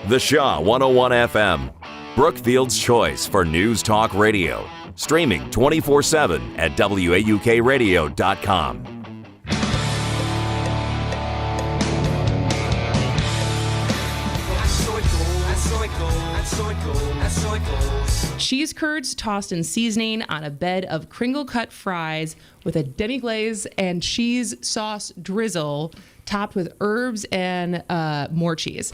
The Shaw 101 FM, Brookfield's choice for news talk radio. Streaming 24/7 at WAUKradio.com. Cheese curds tossed in seasoning on a bed of Kringle-cut fries with a demi-glaze and cheese sauce drizzle topped with herbs and more cheese.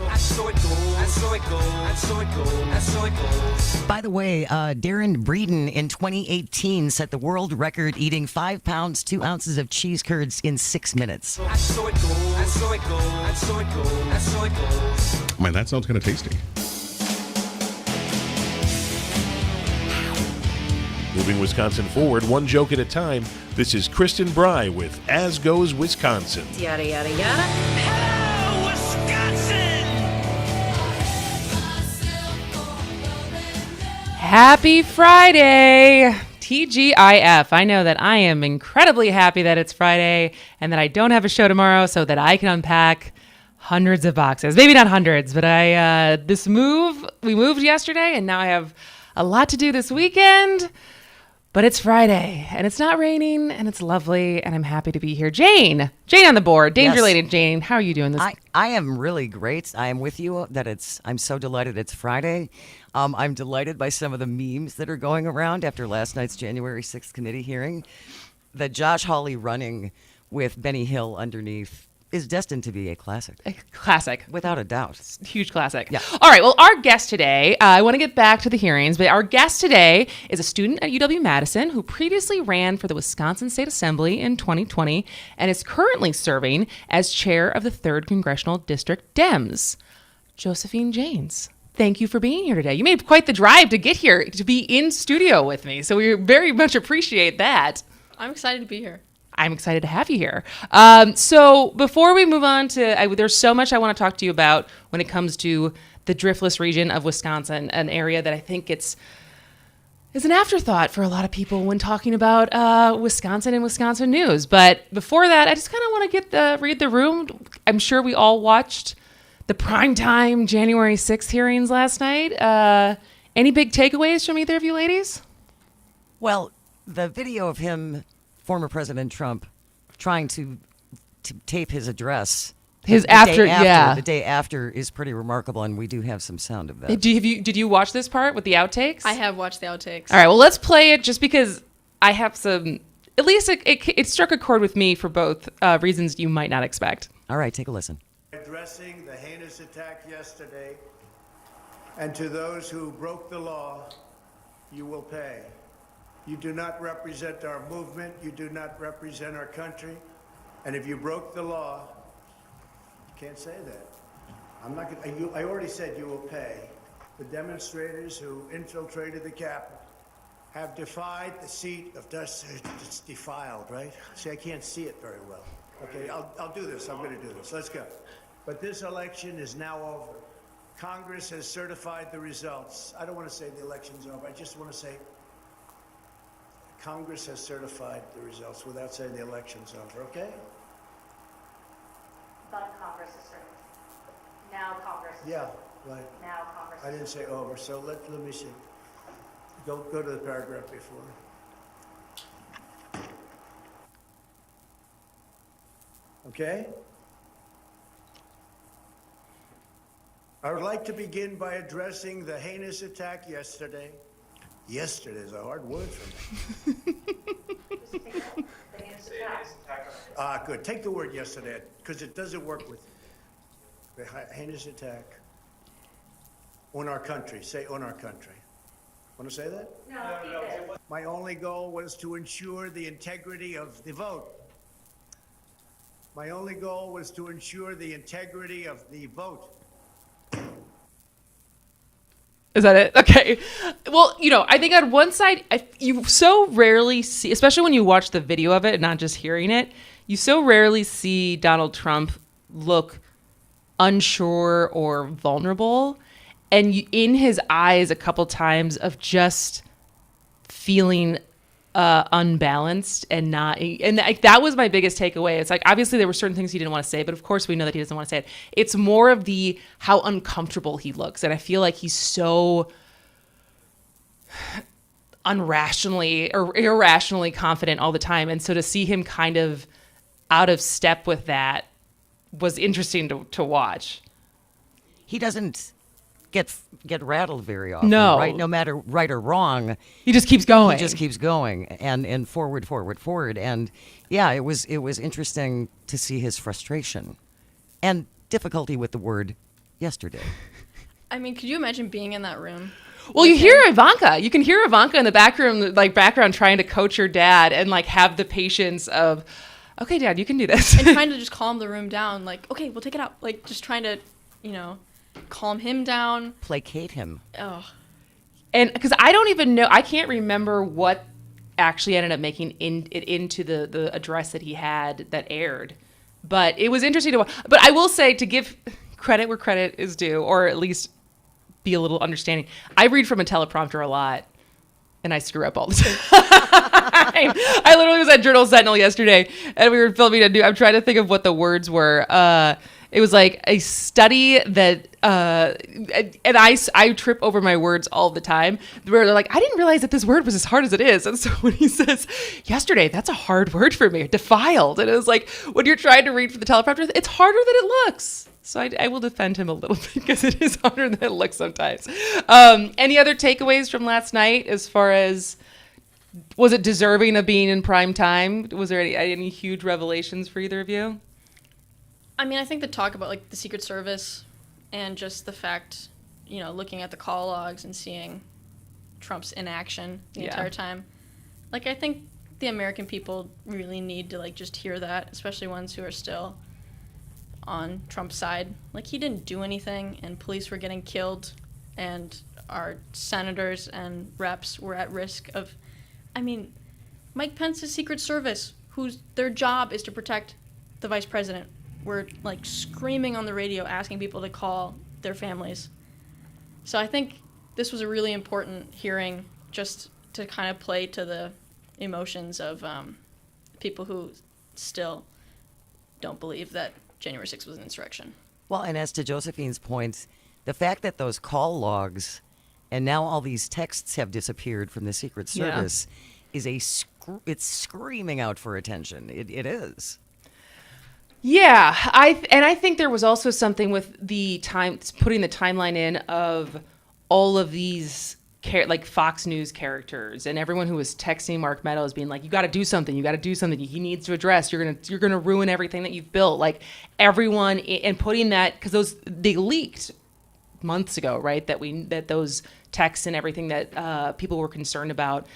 By the way, Darren Breeden in 2018 set the world record eating 5 pounds, 2 ounces of cheese curds in 6 minutes. Man, that sounds kind of tasty. Moving Wisconsin forward, one joke at a time, this is Kristin Brey with As Goes Wisconsin. Yada, yada, yada. Hello, Wisconsin! Happy Friday! TGIF. I know that I am incredibly happy that it's Friday and that I don't have a show tomorrow so that I can unpack hundreds of boxes. Maybe not hundreds, but we moved yesterday and now I have a lot to do this weekend. But it's Friday, and it's not raining, and it's lovely, and I'm happy to be here. Jane on the board. Danger-related Jane. How are you doing this? I am really great. I am with you I'm so delighted it's Friday. I'm delighted by some of the memes that are going around after last night's January 6th committee hearing. The Josh Hawley running with Benny Hill underneath is destined to be a classic. A classic. Without a doubt. Huge classic. Yeah. All right. Well, our guest today, I want to get back to the hearings, but our guest today is a student at UW-Madison who previously ran for the Wisconsin State Assembly in 2020 and is currently serving as chair of the 3rd Congressional District Dems. Josefine Jaynes. Thank you for being here today. You made quite the drive to get here, to be in studio with me, so we very much appreciate that. I'm excited to be here. I'm excited to have you here. So before we move on to, there's so much I want to talk to you about when it comes to the driftless region of Wisconsin, an area that I think is an afterthought for a lot of people when talking about Wisconsin and Wisconsin news. But before that, I just kind of want to read the room. I'm sure we all watched the primetime January 6th hearings last night. Any big takeaways from either of you ladies? Well, the video of him, former President Trump, trying to tape his address. The day after is pretty remarkable, and we do have some sound of that. Did you watch this part with the outtakes? I have watched the outtakes. All right, well, let's play it just because I have some, at least it struck a chord with me for both reasons you might not expect. All right, take a listen. Addressing the heinous attack yesterday, and to those who broke the law, you will pay. You do not represent our movement. You do not represent our country. And if you broke the law, you can't say that. I'm not going to, I already said you will pay. The demonstrators who infiltrated the Capitol have defied the seat of justice. It's defiled, right? See, I can't see it very well. Okay, I'll do this. I'm going to do this. Let's go. But this election is now over. Congress has certified the results. I don't want to say the election's over. I just want to say Congress has certified the results without saying the election's over, okay? But Congress is certified. Now Congress is Yeah, right. Now Congress I didn't say over, so let me see. Go to the paragraph before. Okay? I would like to begin by addressing the heinous attack yesterday. Yesterday is a hard word for me. Good. Take the word yesterday, because it doesn't work with the heinous attack on our country. Say on our country. Want to say that? No. My only goal was to ensure the integrity of the vote. My only goal was to ensure the integrity of the vote. Is that it? Okay. Well, I think on one side, you so rarely see, especially when you watch the video of it, not just hearing it, you so rarely see Donald Trump look unsure or vulnerable. And in his eyes a couple times of just feeling unbalanced and not, and that was my biggest takeaway. It's like, obviously there were certain things he didn't want to say, but of course we know that he doesn't want to say it. It's more of the how uncomfortable he looks, and I feel like he's so unrationally or irrationally confident all the time, and so to see him kind of out of step with that was interesting to watch. He doesn't get rattled very often. No. Right? No matter right or wrong. He just keeps going. He just keeps going and forward. And yeah, it was interesting to see his frustration and difficulty with the word yesterday. I mean, could you imagine being in that room? Well, you hear Ivanka. You can hear Ivanka in the background trying to coach her dad and like have the patience of, okay, Dad, you can do this. And trying to just calm the room down. Like, okay, we'll take it out. Like, just trying to, calm him down. Placate him. Oh. And because I don't even know, I can't remember what actually ended up making it into the address that he had that aired. But it was interesting to watch. But I will say, to give credit where credit is due, or at least be a little understanding, I read from a teleprompter a lot, and I screw up all the time. I literally was at Journal Sentinel yesterday, and we were filming I'm trying to think of what the words were. It was like a study that, and I trip over my words all the time, where they're like, I didn't realize that this word was as hard as it is. And so when he says, yesterday, that's a hard word for me, defiled. And it was like, when you're trying to read for the teleprompter, it's harder than it looks. So I will defend him a little bit because it is harder than it looks sometimes. Any other takeaways from last night as far as, was it deserving of being in prime time? Was there any huge revelations for either of you? I mean, I think the talk about, like, the Secret Service and just the fact, looking at the call logs and seeing Trump's inaction the entire time. Like, I think the American people really need to, like, just hear that, especially ones who are still on Trump's side. Like, he didn't do anything, and police were getting killed, and our senators and reps were at risk of... I mean, Mike Pence's Secret Service, their job is to protect the vice president, were like screaming on the radio, asking people to call their families. So I think this was a really important hearing, just to kind of play to the emotions of people who still don't believe that January 6th was an insurrection. Well, and as to Josephine's point, the fact that those call logs and now all these texts have disappeared from the Secret Service is it's screaming out for attention. It is. Yeah, I think there was also something with putting the timeline in of all of these like Fox News characters and everyone who was texting Mark Meadows being like, you got to do something, he needs to address, you're gonna ruin everything that you've built, like everyone, and putting that, because they leaked months ago, right, that those texts and everything that people were concerned about.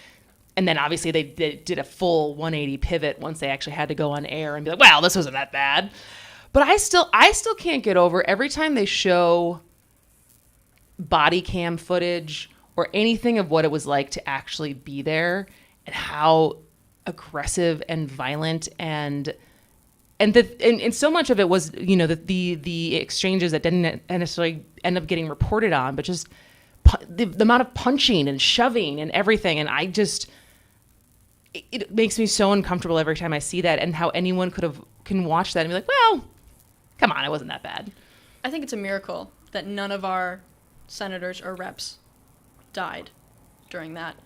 And then obviously they did a full 180 pivot once they actually had to go on air and be like, well, this wasn't that bad. But I still can't get over every time they show body cam footage or anything of what it was like to actually be there and how aggressive and violent and so much of it was, the exchanges that didn't necessarily end up getting reported on, but just the amount of punching and shoving and everything. And it makes me so uncomfortable every time I see that, and how anyone can watch that and be like, well, come on, it wasn't that bad. I think it's a miracle that none of our senators or reps died during that.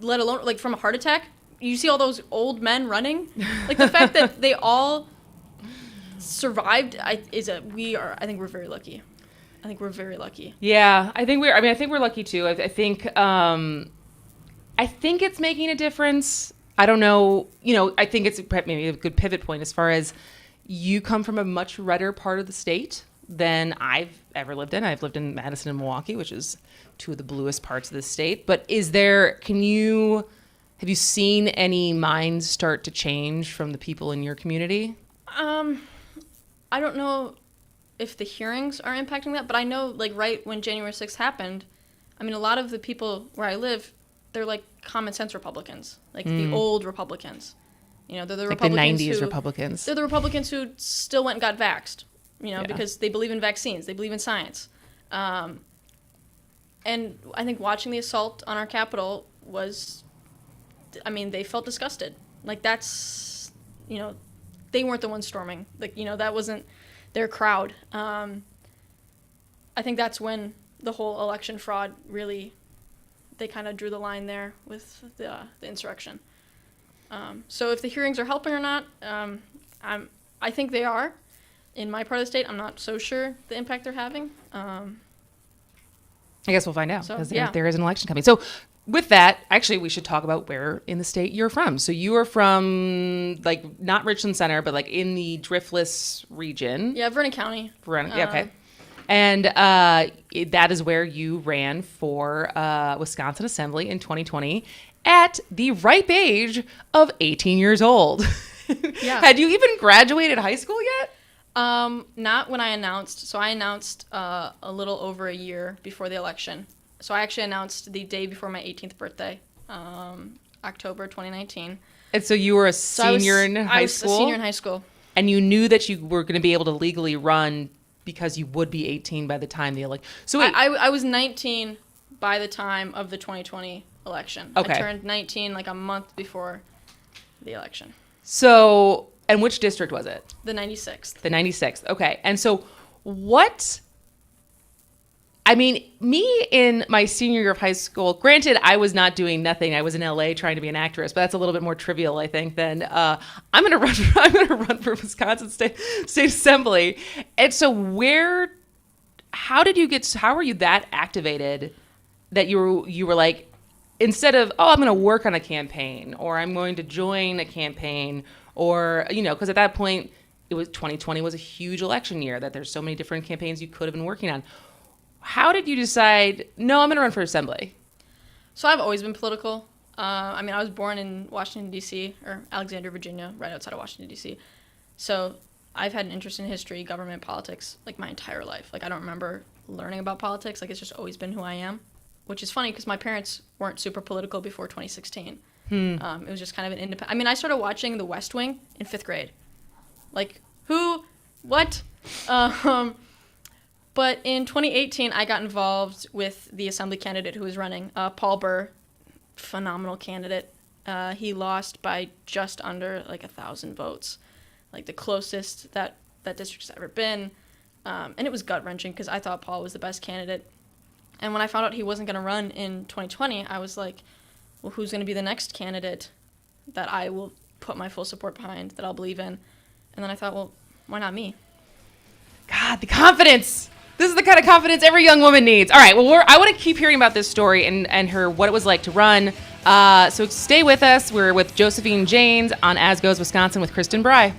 Let alone, like, from a heart attack. You see all those old men running. Like, the fact that they all survived, I think we're very lucky. I think we're very lucky. Yeah, I think we're lucky too. I think it's making a difference. I don't know. I think it's maybe a good pivot point as far as you come from a much redder part of the state than I've ever lived in. I've lived in Madison and Milwaukee, which is two of the bluest parts of the state. But have you seen any minds start to change from the people in your community? I don't know if the hearings are impacting that, but I know, like, right when January 6th happened, I mean, a lot of the people where I live, they're like common sense Republicans, like the old Republicans. They're the like Republicans the 90s Republicans. They're the Republicans who still went and got vaxxed, because they believe in vaccines, they believe in science. And I think watching the assault on our Capitol was, I mean, they felt disgusted. Like, that's, they weren't the ones storming. Like, that wasn't their crowd. I think that's when the whole election fraud really, they kind of drew the line there with the insurrection. So if the hearings are helping or not, I think they are. In my part of the state, I'm not so sure the impact they're having. I guess we'll find out So, because yeah. there is an election coming. So with that, actually, we should talk about where in the state you're from. So you are from, like, not Richland Center, but like in the Driftless region. Yeah, Vernon County. Yeah, okay. And that is where you ran for Wisconsin Assembly in 2020 at the ripe age of 18 years old. Yeah. Had you even graduated high school yet? Not when I announced. So I announced a little over a year before the election. So I actually announced the day before my 18th birthday, October 2019. And so you were a senior in high school? I was a senior in high school. And you knew that you were going to be able to legally run because you would be 18 by the time the election. So wait. I was 19 by the time of the 2020 election. Okay. I turned 19 like a month before the election. So, and which district was it? The 96th. The 96th. Okay. And so what, I mean, me in my senior year of high school, granted, I was not doing nothing. I was in LA trying to be an actress, but that's a little bit more trivial, I think, than I'm going to run for Wisconsin State Assembly. And so how were you that activated that you were like, instead of, oh, I'm going to work on a campaign or I'm going to join a campaign or, because at that point, 2020 was a huge election year that there's so many different campaigns you could have been working on. How did you decide, no, I'm going to run for assembly? So I've always been political. I was born in Washington, D.C., or Alexandria, Virginia, right outside of Washington, D.C. So I've had an interest in history, government, politics, like my entire life. Like, I don't remember learning about politics. Like, it's just always been who I am, which is funny because my parents weren't super political before 2016. It was just kind of an independent. I started watching The West Wing in 5th grade. Like, who? What? But in 2018, I got involved with the assembly candidate who was running, Paul Burr, phenomenal candidate. He lost by just under 1,000 votes, like the closest that district's ever been. And it was gut-wrenching because I thought Paul was the best candidate. And when I found out he wasn't going to run in 2020, I was like, well, who's going to be the next candidate that I will put my full support behind, that I'll believe in? And then I thought, well, why not me? God, the confidence. This is the kind of confidence every young woman needs. All right, well, I want to keep hearing about this story and what it was like to run. So stay with us. We're with Josefine Jaynes on As Goes Wisconsin with Kristin Brey.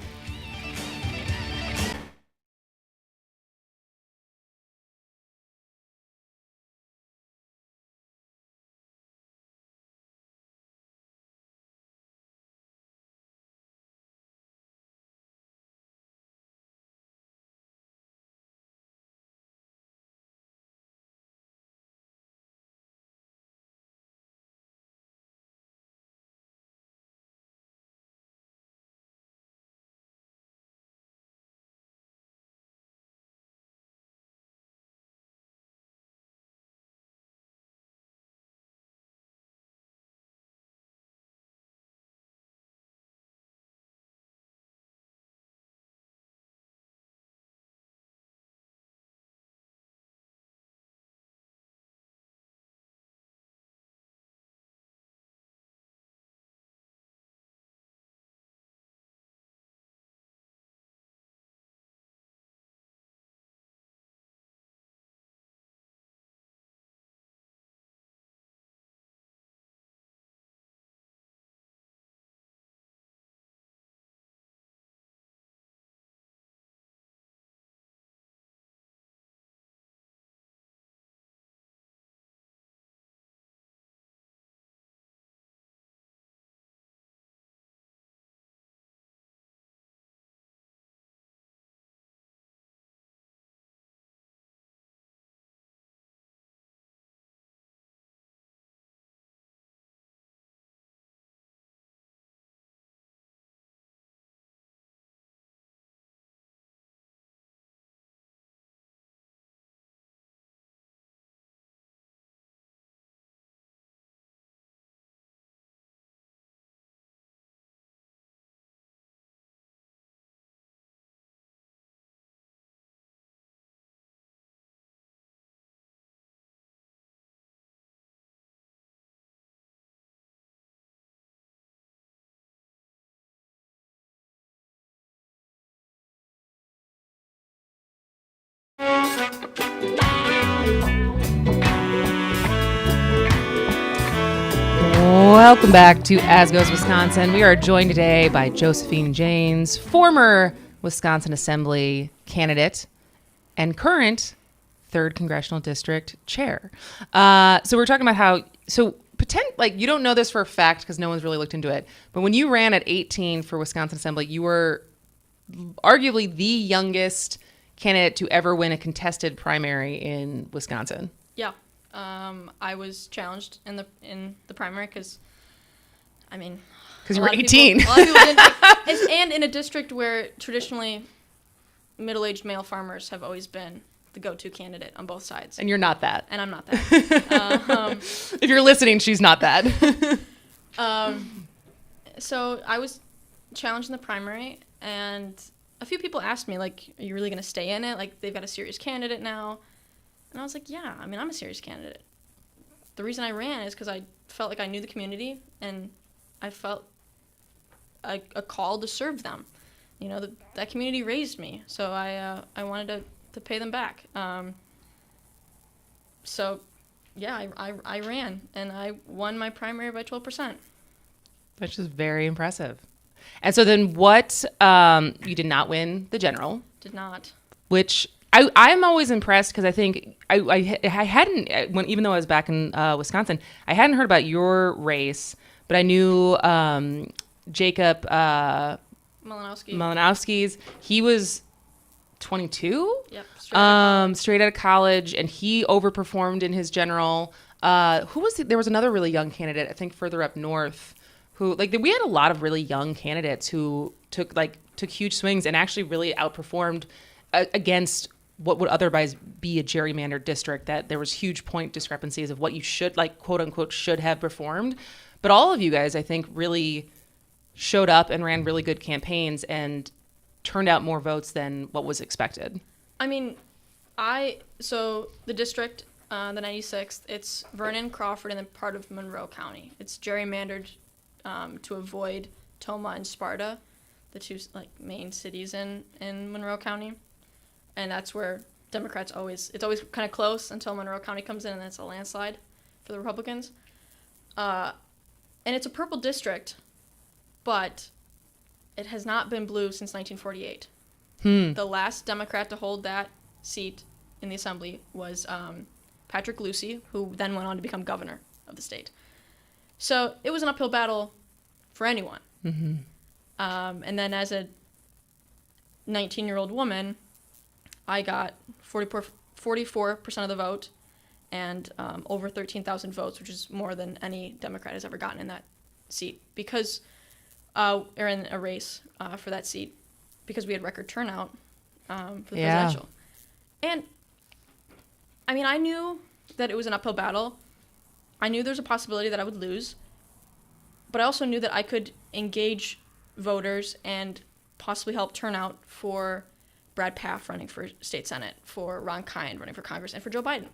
Welcome back to As Goes Wisconsin. We are joined today by Josefine Jaynes, former Wisconsin Assembly candidate and current 3rd Congressional District chair. So we're talking about how, you don't know this for a fact because no one's really looked into it, but when you ran at 18 for Wisconsin Assembly, you were arguably the youngest candidate to ever win a contested primary in Wisconsin. Yeah. I was challenged in the primary because you were 18. A lot of people didn't, and in a district where traditionally middle-aged male farmers have always been the go-to candidate on both sides. And you're not that. And I'm not that. If you're listening, she's not that. So I was challenged in the primary, and a few people asked me, are you really going to stay in it? They've got a serious candidate now. And I was like, yeah, I'm a serious candidate. The reason I ran is because I felt like I knew the community, and I felt a call to serve them. That community raised me, so I wanted to pay them back. So, yeah, I ran, and I won my primary by 12%. Which is very impressive. And so then what, you did not win the general. Did not. Which I'm always impressed because I think I hadn't, even though I was back in Wisconsin, I hadn't heard about your race, but I knew Jacob Malinowski's. He was 22? Yep. Straight out of college, and he overperformed in his general. Who was there was another really young candidate, I think further up north, who we had a lot of really young candidates who took huge swings and actually really outperformed against what would otherwise be a gerrymandered district, that there was huge point discrepancies of what you should, quote unquote, should have performed. But all of you guys, I think, really showed up and ran really good campaigns and turned out more votes than what was expected. So the district, the 96th, it's Vernon, Crawford, and then part of Monroe County. It's gerrymandered to avoid Tomah and Sparta, the two main cities in Monroe County. And that's where Democrats it's always kind of close until Monroe County comes in, and then it's a landslide for the Republicans. And it's a purple district, but it has not been blue since 1948. The last Democrat to hold that seat in the assembly was Patrick Lucy, who then went on to become governor of the state. So it was an uphill battle for anyone. Mm-hmm. And then as a 19-year-old woman, I got 44% of the vote and over 13,000 votes, which is more than any Democrat has ever gotten in that seat or in a race for that seat, because we had record turnout for the presidential. And, I knew that it was an uphill battle. I knew there was a possibility that I would lose, but I also knew that I could engage voters and possibly help turn out for Brad Pfaff running for state senate, for Ron Kind running for Congress, and for Joe Biden.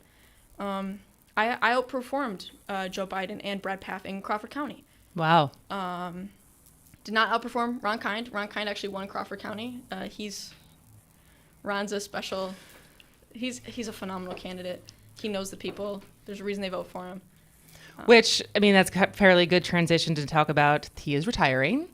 I outperformed Joe Biden and Brad Pfaff in Crawford County. Wow. Did not outperform Ron Kind. Ron Kind actually won Crawford County. Ron's a special. He's a phenomenal candidate. He knows the people. There's a reason they vote for him. Which, that's a fairly good transition to talk about. He is retiring,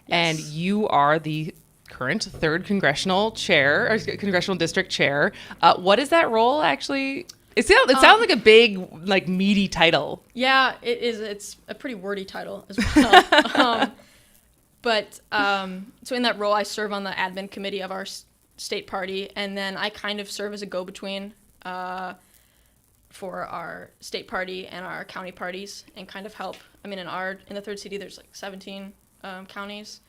yes. And you are the current 3rd congressional chair, or congressional district chair. What is that role actually? It sounds like a big, meaty title. Yeah, it is. It's a pretty wordy title as well. So in that role, I serve on the admin committee of our state party, and then I kind of serve as a go-between for our state party and our county parties, and kind of help. In the 3rd city, there's 17 counties,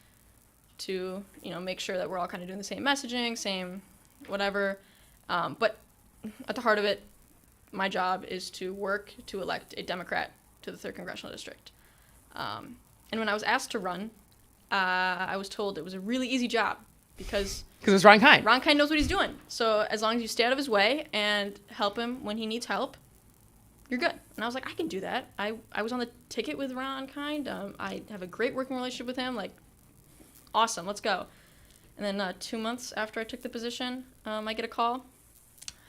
to make sure that we're all kind of doing the same messaging, same whatever. But at the heart of it, my job is to work to elect a Democrat to the 3rd Congressional District. And when I was asked to run, I was told it was a really easy job because it's Ron Kind. Ron Kind knows what he's doing. So as long as you stay out of his way and help him when he needs help, you're good. And I was like, I can do that. I was on the ticket with Ron Kind. I have a great working relationship with him. Awesome, let's go. And then 2 months after I took the position, I get a call.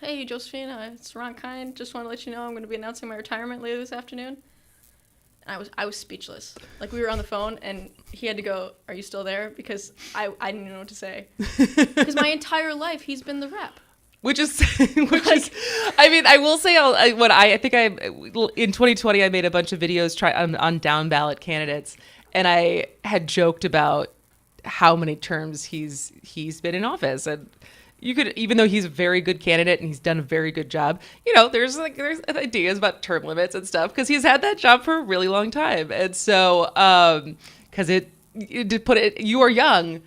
hey, Josefine, it's Ron Kind. Just want to let you know I'm going to be announcing my retirement later this afternoon. And I was speechless. Like, we were on the phone, and he had to go, are you still there? Because I didn't even know what to say. Because my entire life, he's been the rep. Which is, I mean, I will say, in 2020, I made a bunch of videos on down ballot candidates, and I had joked about how many terms he's been in office. And you could, even though he's a very good candidate and he's done a very good job, there's ideas about term limits and stuff because he's had that job for a really long time. And so, because you are young,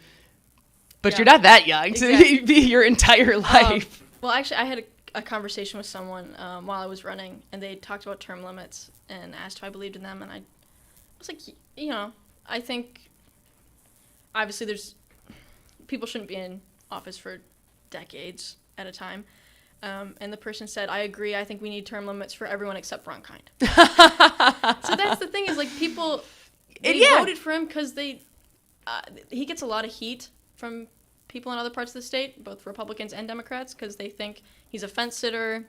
but you're not that young to be your entire life. Well, actually, I had a conversation with someone while I was running, and they talked about term limits and asked if I believed in them. And I was like, I think obviously people shouldn't be in office for decades at a time. And the person said, I agree. I think we need term limits for everyone except Ron Kind. So that's the thing is, like, people, they voted for him because he gets a lot of heat from people in other parts of the state, both Republicans and Democrats, because they think he's a fence sitter,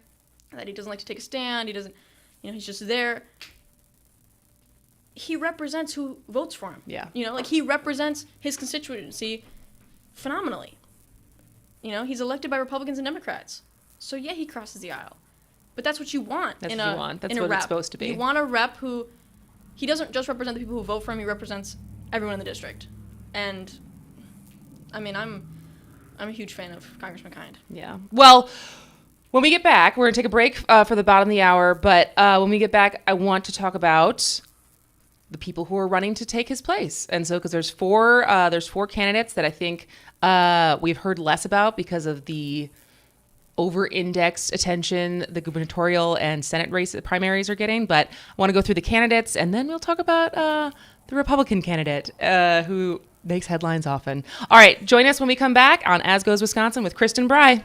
that he doesn't like to take a stand, he doesn't, he's just there. He represents who votes for him. Yeah. He represents his constituency phenomenally. He's elected by Republicans and Democrats. So, yeah, he crosses the aisle. But that's what you want. That's what you want. That's what it's supposed to be. You want a rep who, he doesn't just represent the people who vote for him, he represents everyone in the district. And, I mean, I'm a huge fan of Congressman Kind. Yeah. Well, when we get back, we're going to take a break for the bottom of the hour. But when we get back, I want to talk about the people who are running to take his place. And so, because there's four candidates that I think we've heard less about because of the over-indexed attention the gubernatorial and Senate race primaries are getting. But I want to go through the candidates, and then we'll talk about the Republican candidate who makes headlines often. All right, join us when we come back on As Goes Wisconsin with Kristin Brey.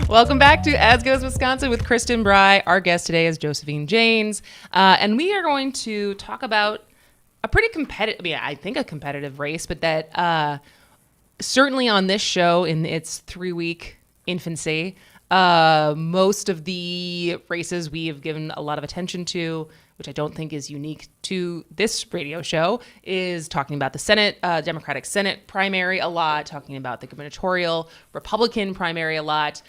Welcome back to As Goes Wisconsin with Kristin, Brey. Our guest today is Josefine Jaynes. And we are going to talk about a pretty competitive, I think a competitive race, but that certainly on this show in its 3-week infancy, most of the races we have given a lot of attention to, which I don't think is unique to this radio show, is talking about the Senate, Democratic Senate primary a lot, talking about the gubernatorial Republican primary a lot.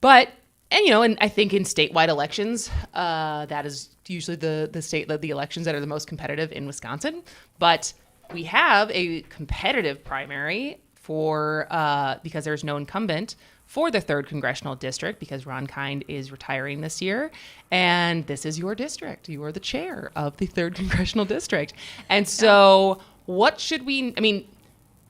But, and I think in statewide elections, that is usually the elections that are the most competitive in Wisconsin. But we have a competitive primary for, because there's no incumbent for the 3rd Congressional District, because Ron Kind is retiring this year. And this is your district. You are the chair of the 3rd Congressional District. And so what should we,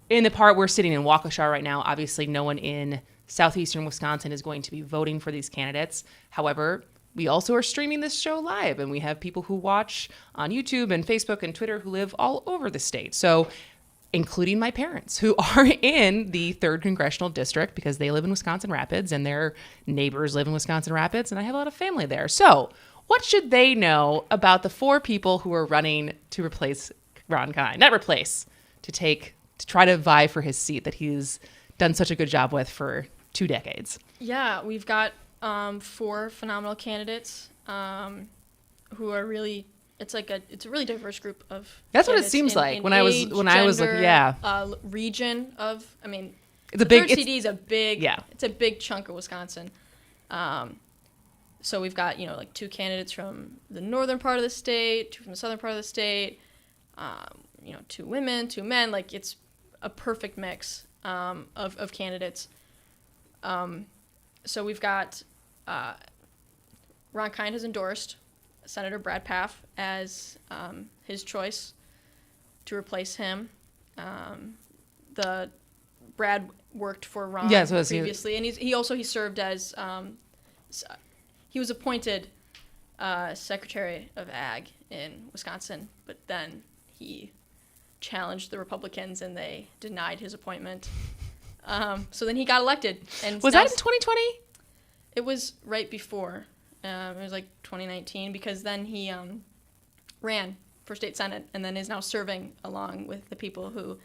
in the part we're sitting in Waukesha right now, obviously no one in southeastern Wisconsin is going to be voting for these candidates. However, we also are streaming this show live, and we have people who watch on YouTube and Facebook and Twitter who live all over the state. So, including my parents, who are in the 3rd Congressional District because they live in Wisconsin Rapids and their neighbors live in Wisconsin Rapids, and I have a lot of family there. So, what should they know about the 4 people who are running to replace Ron Kind? Not replace, to try to vie for his seat that he's done such a good job with for 2 decades. Yeah, we've got 4 phenomenal candidates who are really. It's a really diverse group of. That's what it seems like when I was looking. Yeah. Region of. It's a big. 3rd CD is a big. Yeah. It's a big chunk of Wisconsin. So we've got 2 candidates from the northern part of the state, 2 from the southern part of the state. 2 women, 2 men. It's a perfect mix of candidates. So we've got Ron Kind has endorsed Senator Brad Pfaff as his choice to replace him. Brad worked for Ron previously, and he served as he was appointed Secretary of Ag in Wisconsin, but then he challenged the Republicans and they denied his appointment. So then he got elected. And was that in 2020? It was right before. It was 2019, because then he ran for state senate and then is now serving along with the people who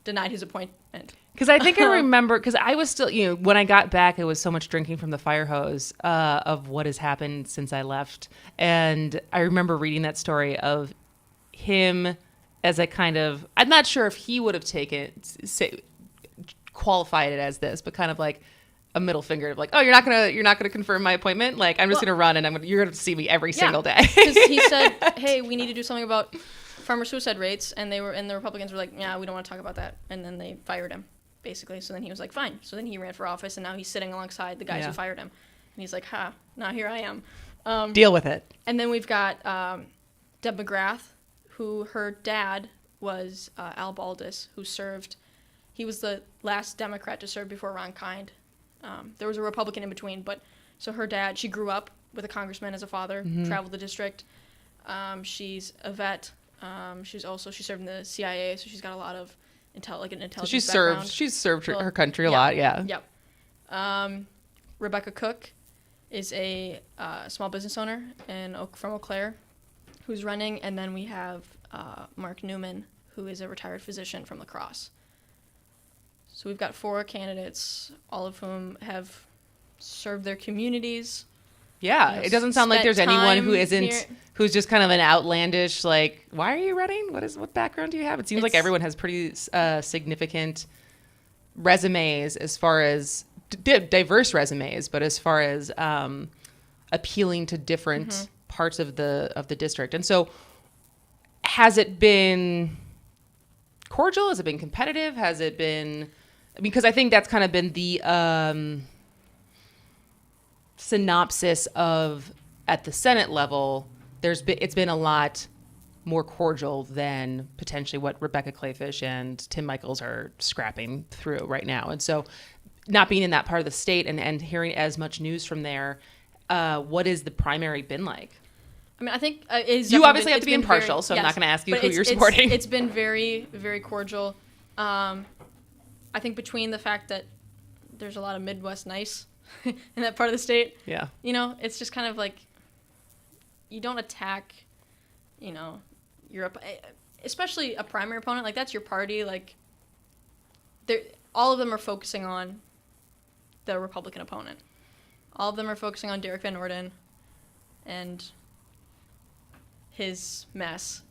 denied his appointment. Because I think I remember, because I was still, when I got back, it was so much drinking from the fire hose of what has happened since I left. And I remember reading that story of him as a kind of, I'm not sure if he would have qualified it as this, but kind of like a middle finger of oh, you're not gonna confirm my appointment. I'm just gonna run, and you're gonna see me every single day. Because he said, hey, we need to do something about farmer suicide rates, and the Republicans were yeah, we don't want to talk about that, and then they fired him, basically. So then he was fine. So then he ran for office, and now he's sitting alongside the guys who fired him, and he's now here I am. Deal with it. And then we've got Deb McGrath, who her dad was Al Baldus, who served. He was the last Democrat to serve before Ron Kind. There was a Republican in between, but so her dad, she grew up with a congressman as a father, traveled the district. She's a vet. She served in the CIA, so she's got a lot of an intelligence background. She's served her country a lot, yeah. Yep. Rebecca Cook is a small business owner from Eau Claire who's running, and then we have Mark Newman, who is a retired physician from La Crosse. So we've got 4 candidates, all of whom have served their communities. Yeah, it doesn't sound like there's anyone who's just kind of an outlandish, why are you running? What background do you have? It seems like everyone has pretty significant resumes as far as diverse resumes, but as far as appealing to different parts of the district. And so has it been cordial? Has it been competitive? Has it been, because I think that's kind of been the synopsis of, at the Senate level, it's been a lot more cordial than potentially what Rebecca Clayfish and Tim Michaels are scrapping through right now. And so not being in that part of the state and hearing as much news from there, what has the primary been like? I think you obviously have to be impartial, so I'm not going to ask you who you're supporting. It's been very, very cordial. I think between the fact that there's a lot of Midwest nice in that part of the state. Yeah. You know, it's just kind of like, you don't attack, you know, especially a primary opponent. Like, that's your party. Like, all of them are focusing on the Republican opponent. All of them are focusing on Derek Van Orden and his mess.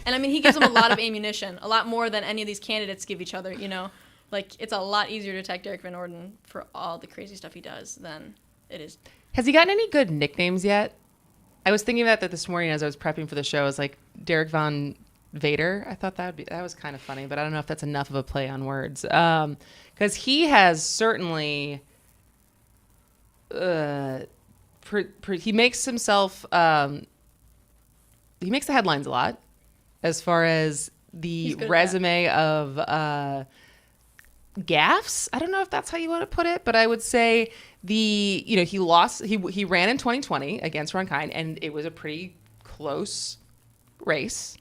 And I mean, he gives them a lot of ammunition, a lot more than any of these candidates give each other, you know? Like, it's a lot easier to attack Derek Van Orden for all the crazy stuff he does than it is. Has he gotten any good nicknames yet? I was thinking about that this morning as I was prepping for the show. I was like, Derek Von Vader. I thought that was kind of funny, but I don't know if that's enough of a play on words. Because he has certainly, he makes himself, he makes the headlines a lot as far as the resume of gaffes. I don't know if that's how you want to put it, but I would say he lost. He ran in 2020 against Ron Kind, and it was a pretty close race.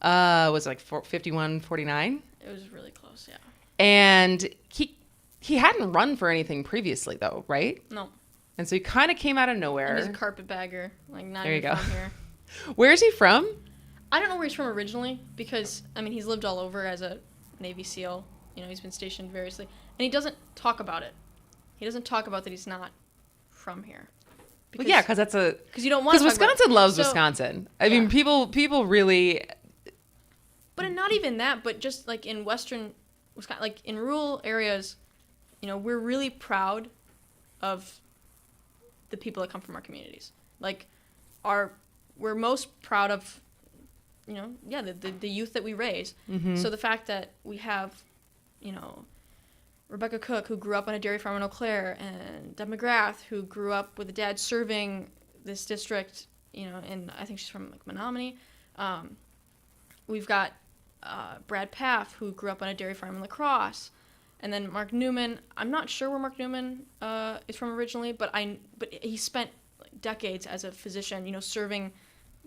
Was it like 51-49? It was really close, yeah. And he hadn't run for anything previously, though, right? No. And so he kind of came out of nowhere. And he's a carpetbagger, like not there you even go. from here. Where is he from? I don't know where he's from originally because, I mean, he's lived all over as a Navy SEAL. You know, he's been stationed variously. And he doesn't talk about it. He doesn't talk about that he's not from here. Well, yeah, because that's a... Because you don't want to Because Wisconsin loves Wisconsin. I mean, people really... But not even that, but just like in western Wisconsin, like in rural areas, you know, we're really proud of the people that come from our communities. Like, we're most proud of, you know, the youth that we raise. Mm-hmm. So the fact that we have, you know, Rebecca Cook, who grew up on a dairy farm in Eau Claire, and Deb McGrath, who grew up with a dad serving this district, you know, and I think she's from like Menominee. We've got Brad Paff, who grew up on a dairy farm in La Crosse, and then Mark Newman. I'm not sure where Mark Newman is from originally, but he spent decades as a physician, you know, serving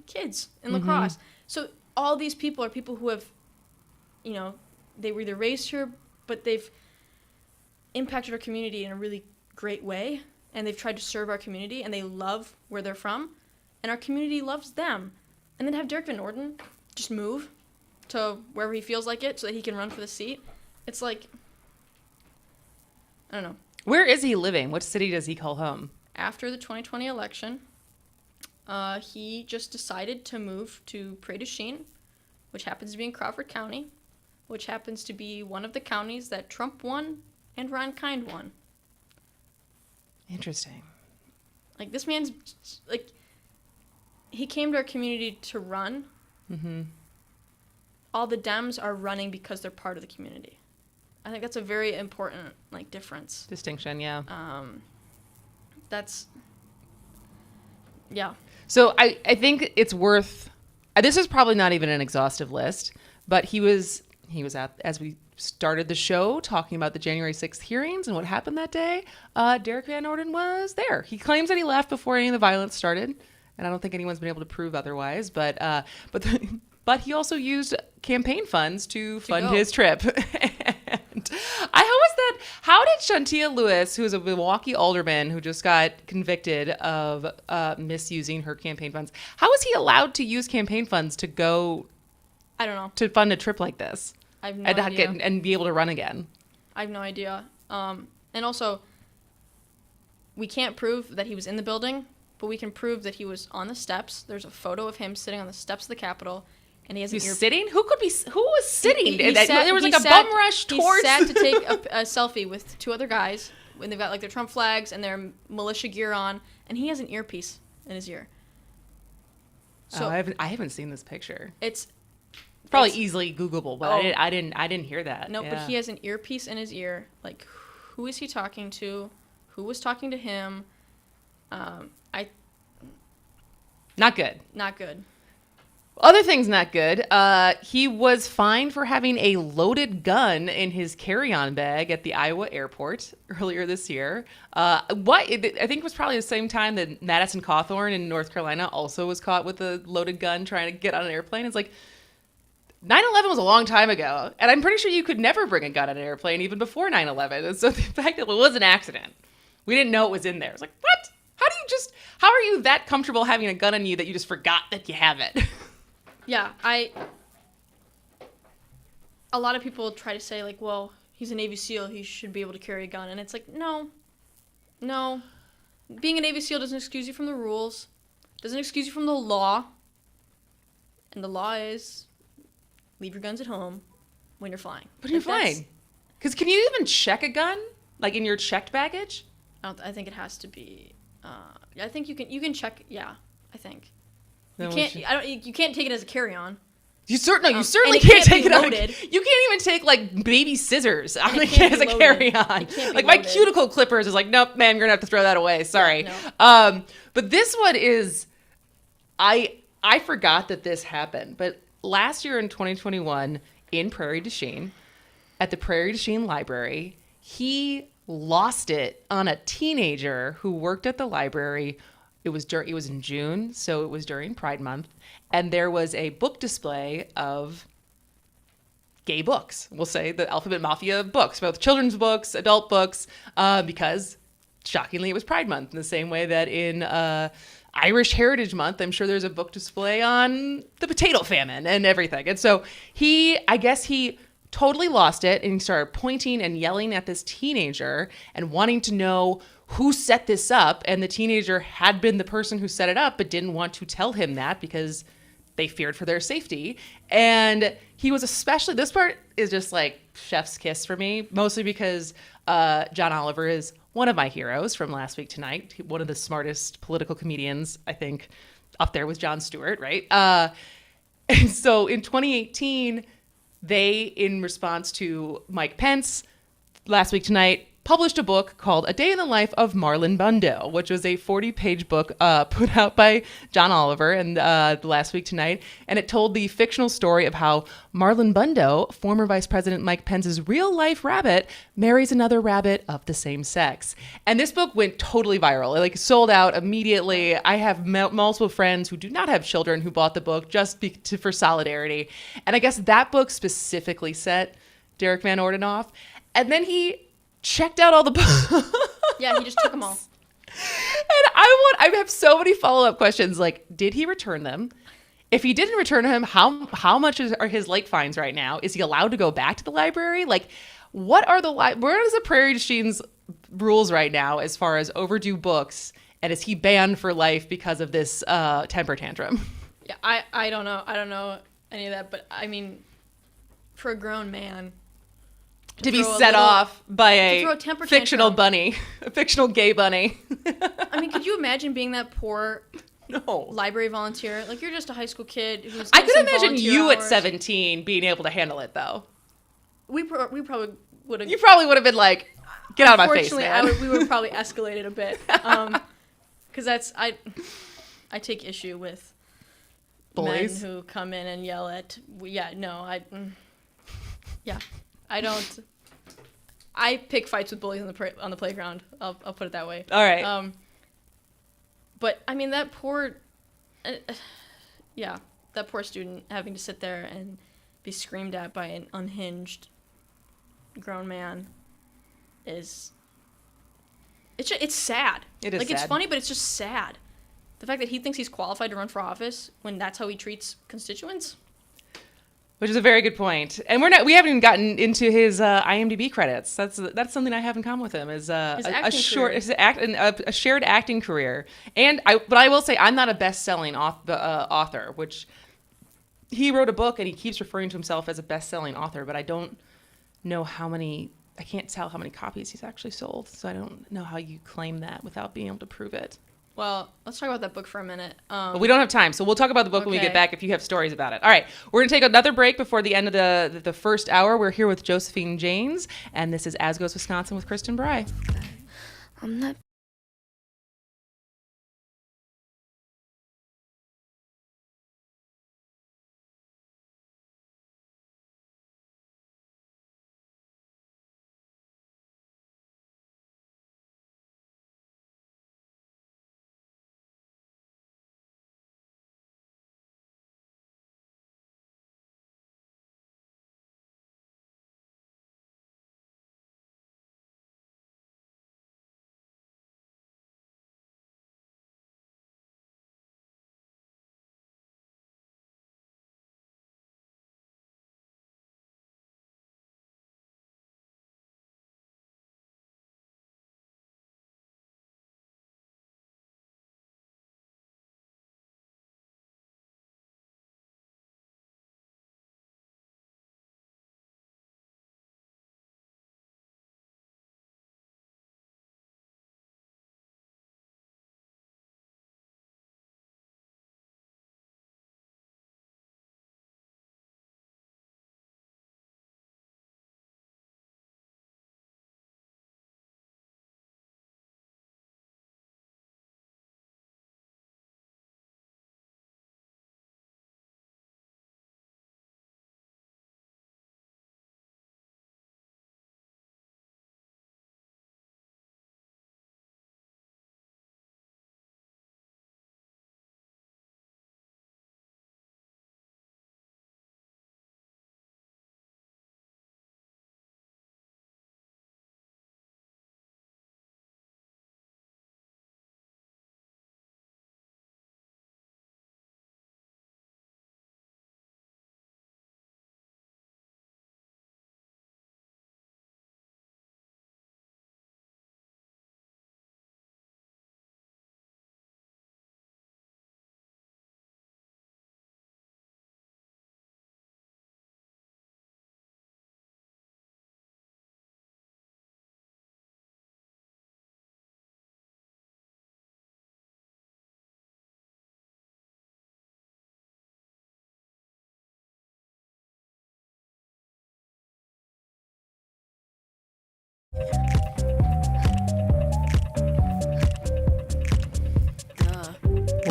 kids in La Crosse. So all these people are people who have, you know, they were either raised here, but they've impacted our community in a really great way, and they've tried to serve our community, and they love where they're from, and our community loves them. And then have Derek Van Orden just move to wherever he feels like it so that he can run for the seat. It's like, I don't know. Where is he living? What city does he call home? After the 2020 election, he just decided to move to Prairie du Chien, which happens to be in Crawford County, which happens to be one of the counties that Trump won and Ron Kind won. Interesting. Like, this man's, like, he came to our community to run. Mm-hmm. All the Dems are running because they're part of the community. I think that's a very important, like, difference. Distinction, yeah. That's, yeah. So I think it's worth, this is probably not even an exhaustive list, but he was at, as we started the show, talking about the January 6th hearings and what happened that day. Derek Van Orden was there. He claims that he left before any of the violence started, and I don't think anyone's been able to prove otherwise, but he also used campaign funds to fund his trip. And how did Shantia Lewis, who is a Milwaukee alderman who just got convicted of misusing her campaign funds, how was he allowed to use campaign funds to go, I don't know, to fund a trip like this? I have no idea. And be able to run again? I have no idea. And also, we can't prove that he was in the building, but we can prove that he was on the steps. There's a photo of him sitting on the steps of the Capitol. And he has sitting? Who was sitting? There was like a bum rush towards... He sat to take a selfie with two other guys, when they've got like their Trump flags and their militia gear on, and he has an earpiece in his ear. So I haven't seen this picture. It's probably easily Googleable, but I didn't hear that. No, but he has an earpiece in his ear. Like, who is he talking to? Who was talking to him? Not good. Not good. Other things not good. He was fined for having a loaded gun in his carry-on bag at the Iowa airport earlier this year. I think it was probably the same time that Madison Cawthorn in North Carolina also was caught with a loaded gun trying to get on an airplane. It's like 9/11 was a long time ago, and I'm pretty sure you could never bring a gun on an airplane even before 9/11. And so the fact that it was an accident We didn't know it was in there. It's like, what? How are you that comfortable having a gun on you that you just forgot that you have it? Yeah, a lot of people try to say, like, well, he's a Navy SEAL, he should be able to carry a gun. And it's like, no. Being a Navy SEAL doesn't excuse you from the rules, doesn't excuse you from the law. And the law is leave your guns at home when you're flying. But you're flying. Because can you even check a gun? Like in your checked baggage? I think it has to be. I think you can check. Yeah, I think Then you can't. You can't take it as a carry-on. You certainly and can't it take be it out. loaded. You can't even take like baby scissors And on it can't as be a loaded. carry-on. It can't be Like my loaded. cuticle clippers is like, nope, man, you're gonna have to throw that away. Sorry. No. But this one is, I forgot that this happened. But last year in 2021 in Prairie du Chien, at the Prairie du Chien Library, he lost it on a teenager who worked at the library. It was in June, so it was during Pride Month, and there was a book display of gay books. We'll say the Alphabet Mafia books, both children's books, adult books, because shockingly it was Pride Month, in the same way that in Irish Heritage Month, I'm sure there's a book display on the potato famine and everything. And so I guess he totally lost it, and he started pointing and yelling at this teenager and wanting to know who set this up. And the teenager had been the person who set it up, but didn't want to tell him that because they feared for their safety. And he was this part is just like chef's kiss for me, mostly because John Oliver is one of my heroes from Last Week Tonight, one of the smartest political comedians, I think, up there with Jon Stewart, right? And so in 2018, they, in response to Mike Pence, Last Week Tonight, published a book called A Day in the Life of Marlon Bundo, which was a 40-page book put out by John Oliver and Last Week Tonight. And it told the fictional story of how Marlon Bundo, former Vice President Mike Pence's real-life rabbit, marries another rabbit of the same sex. And this book went totally viral. It sold out immediately. I have multiple friends who do not have children who bought the book just for solidarity. And I guess that book specifically set Derek Van Orden off. And then he checked out all the books. Yeah, he just took them all. And I have so many follow-up questions. Like, did he return them? If he didn't return them, how much are his late fines right now? Is he allowed to go back to the library? Like, where is the Prairie du Chien's rules right now as far as overdue books? And is he banned for life because of this temper tantrum? Yeah, I don't know. I don't know any of that, but I mean, for a grown man to be set off by a temper fictional tantrum. bunny, a fictional gay bunny. I mean, could you imagine being that poor No. library volunteer? Like, you're just a high school kid who's I getting could some imagine volunteer you at hours. 17 being able to handle it, though. We probably would have. You probably would have been like, get out of my face, Unfortunately, man. we would probably escalated a bit. Because I take issue with Bullies? men who come in and yell at. Yeah, no, yeah, I don't. I pick fights with bullies on the playground. I'll put it that way. All right. But I mean that poor, that poor student having to sit there and be screamed at by an unhinged grown man it's sad. It is like, it's sad. funny, but it's just sad. The fact that he thinks he's qualified to run for office when that's how he treats constituents. Which is a very good point. And we haven't even gotten into his IMDb credits. That's something I have in common with him, is a shared acting career. But I will say I'm not a best-selling author, which he wrote a book and he keeps referring to himself as a best-selling author, but I don't know I can't tell how many copies he's actually sold, so I don't know how you claim that without being able to prove it. Well, let's talk about that book for a minute. But we don't have time, so we'll talk about the book when we Okay. get back if you have stories about it. All right, we're going to take another break before the end of the first hour. We're here with Josefine Jaynes, and this is As Goes Wisconsin with Kristin Brey. I'm not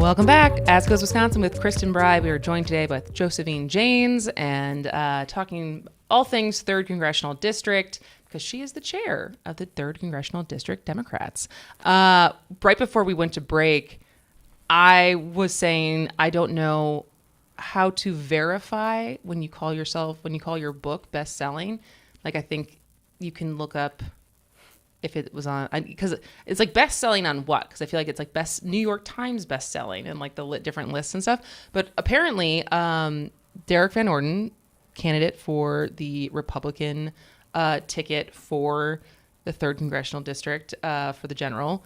Welcome back, As Goes Wisconsin with Kristin, Brey. We are joined today by Josefine, Jaynes, and talking all things 3rd Congressional District, because she is the chair of the 3rd Congressional District Democrats. Right before we went to break, I was saying I don't know how to verify when you call your book best-selling. Like, I think you can look up if it was on, because it's like best-selling on what? Because I feel like it's like New York Times best-selling and like the different lists and stuff. But apparently, Derek Van Orden, candidate for the Republican ticket for the 3rd Congressional District for the general,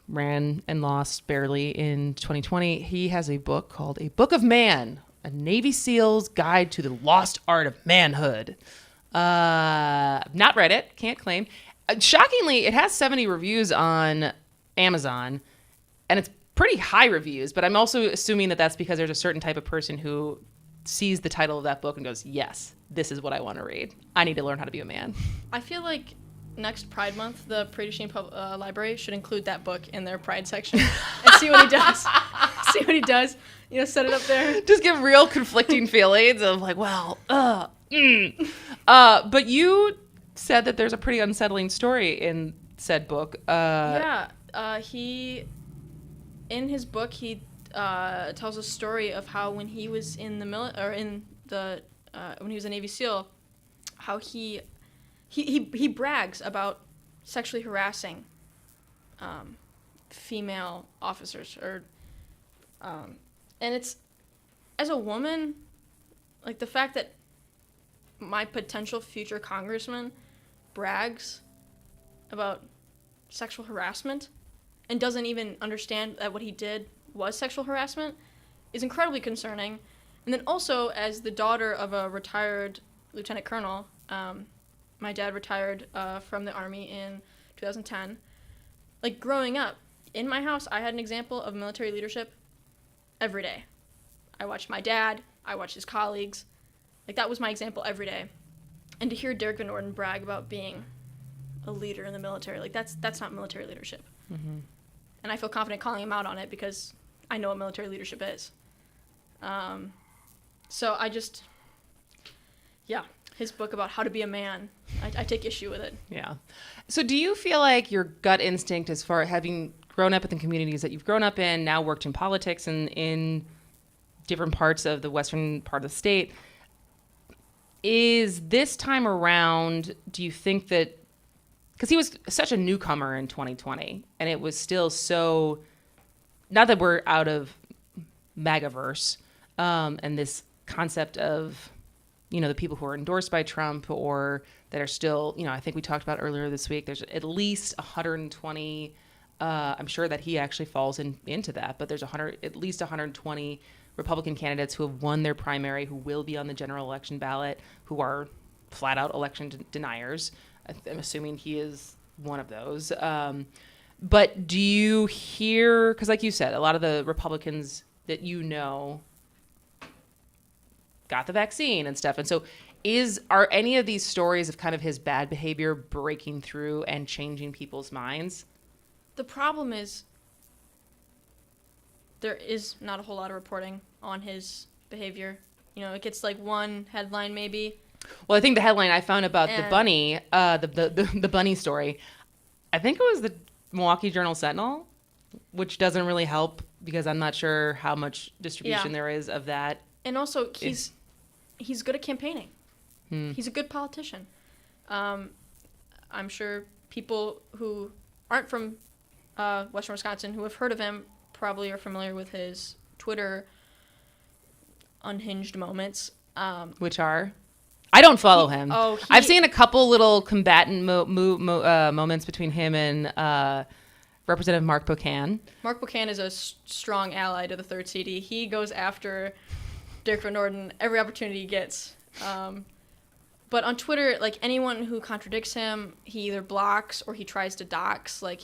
ran and lost barely in 2020. He has a book called A Book of Man, a Navy SEAL's Guide to the Lost Art of Manhood. Not read it, can't claim. Shockingly, it has 70 reviews on Amazon, and it's pretty high reviews, but I'm also assuming that that's because there's a certain type of person who sees the title of that book and goes, yes, this is what I want to read. I need to learn how to be a man. I feel like next Pride Month, the Prairie Library should include that book in their Pride section and see what he does. See what he does. You know, set it up there. Just give real conflicting feelings of like, well, but you said that there's a pretty unsettling story in said book. He, in his book, he tells a story of how when he was in the when he was a Navy SEAL, how he brags about sexually harassing female officers, and it's, as a woman, like the fact that my potential future congressman brags about sexual harassment and doesn't even understand that what he did was sexual harassment is incredibly concerning. And then also, as the daughter of a retired lieutenant colonel, my dad retired from the Army in 2010. Like, growing up, in my house, I had an example of military leadership every day. I watched my dad, I watched his colleagues. Like, that was my example every day. And to hear Derek Van Orden brag about being a leader in the military, like, that's not military leadership. Mm-hmm. And I feel confident calling him out on it because I know what military leadership is. So I just, his book about how to be a man, I take issue with it. Yeah. So do you feel like your gut instinct, as far as having grown up in the communities that you've grown up in, now worked in politics and in different parts of the western part of the state, is this time around, do you think that, because he was such a newcomer in 2020, and it was still so, not that we're out of MAGAverse, and this concept of, the people who are endorsed by Trump or that are still, I think we talked about earlier this week, there's at least 120, I'm sure that he actually falls into that, but there's at least 120 Republican candidates who have won their primary, who will be on the general election ballot, who are flat out election deniers. I'm assuming he is one of those. But do you hear, because like you said, a lot of the Republicans that got the vaccine and stuff. And so are any of these stories of kind of his bad behavior breaking through and changing people's minds? The problem is there is not a whole lot of reporting on his behavior. It gets like one headline maybe. Well, I think the headline I found about the bunny, the bunny story, I think it was the Milwaukee Journal-Sentinel, which doesn't really help because I'm not sure how much distribution there is of that. And also, he's good at campaigning. He's a good politician. I'm sure people who aren't from Western Wisconsin who have heard of him probably are familiar with his Twitter unhinged moments. Which are? I don't follow him. I've seen a couple little combatant moments between him and Representative Mark Pocan. Mark Pocan is a strong ally to the 3rd CD. He goes after Derek Van Orden every opportunity he gets. But on Twitter, like, anyone who contradicts him, he either blocks or he tries to dox. Like,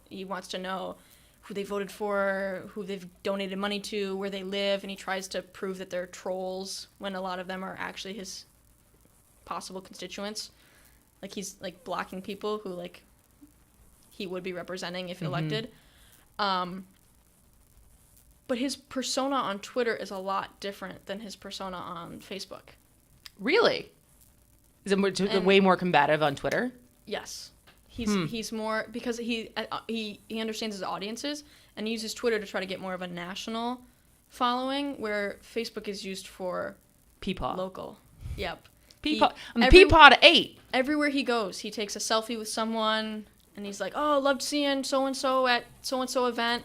he wants to know who they voted for, who they've donated money to, where they live, and he tries to prove that they're trolls when a lot of them are actually his possible constituents. Like, he's, like, blocking people who, like, he would be representing if elected. But his persona on Twitter is a lot different than his persona on Facebook. Really? Is it way more combative on Twitter? Yes. He's more, because he understands his audiences and uses Twitter to try to get more of a national following, where Facebook is used for Peepaw. local. Yep. Peepaw. Peepaw to 8. Everywhere he goes, he takes a selfie with someone, and he's like, "Oh, loved seeing so and so at so and so event."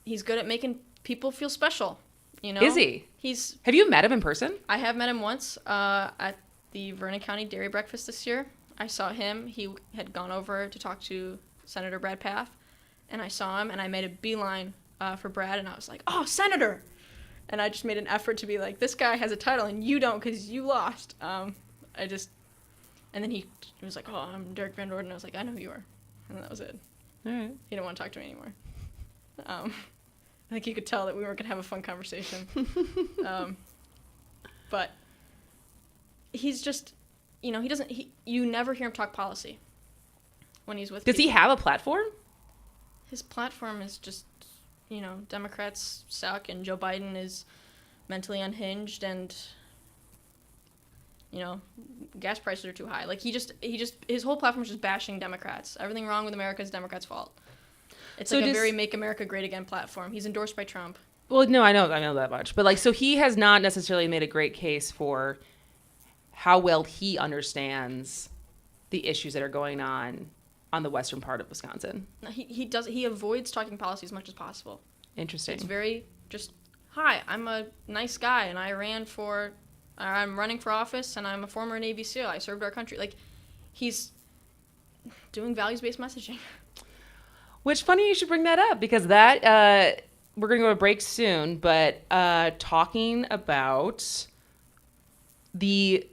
He's good at making people feel special. You know? Is he? Have you met him in person? I have met him once at the Vernon County Dairy Breakfast this year. I saw him. He had gone over to talk to Senator Brad Pfaff, and I saw him, and I made a beeline for Brad, and I was like, "Oh, Senator!" And I just made an effort to be like, "This guy has a title, and you don't, because you lost." And then he was like, "Oh, I'm Derek Van Orden." I was like, "I know who you are," and that was it. All right. He didn't want to talk to me anymore. I think you could tell that we weren't gonna have a fun conversation. But he's just, you know, you never hear him talk policy when he's with Does he people. have a platform? His platform is just, you know, Democrats suck and Joe Biden is mentally unhinged and, you know, gas prices are too high. Like, his whole platform is just bashing Democrats. Everything wrong with America is Democrats' fault. It's So like a very Make America Great Again platform. He's endorsed by Trump. Well, no, I know that much. But, like, so he has not necessarily made a great case for how well he understands the issues that are going on the western part of Wisconsin. He avoids talking policy as much as possible. Interesting. It's very just, "Hi, I'm a nice guy, and I'm running for office, and I'm a former Navy SEAL. I served our country." Like, he's doing values-based messaging. Which, funny you should bring that up, because that, we're going to go to a break soon, but talking about the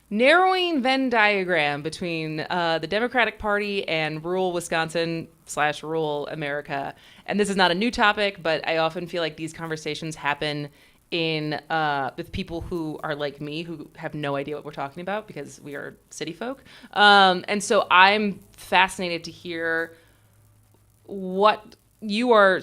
narrowing Venn diagram between the Democratic Party and rural Wisconsin / rural America. And this is not a new topic, but I often feel like these conversations happen with people who are like me, who have no idea what we're talking about because we are city folk. And so I'm fascinated to hear what you are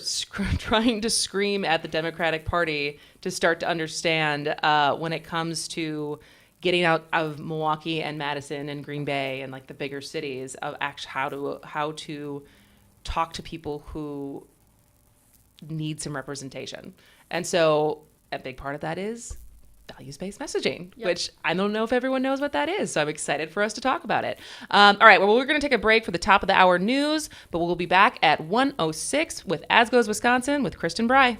trying to scream at the Democratic Party to start to understand when it comes to getting out of Milwaukee and Madison and Green Bay and, like, the bigger cities, of actually how to talk to people who need some representation. And so a big part of that is values-based messaging, which I don't know if everyone knows what that is. So I'm excited for us to talk about it. All right. Well, we're going to take a break for the top of the hour news, but we'll be back at 1:06 with As Goes Wisconsin with Kristin Brey.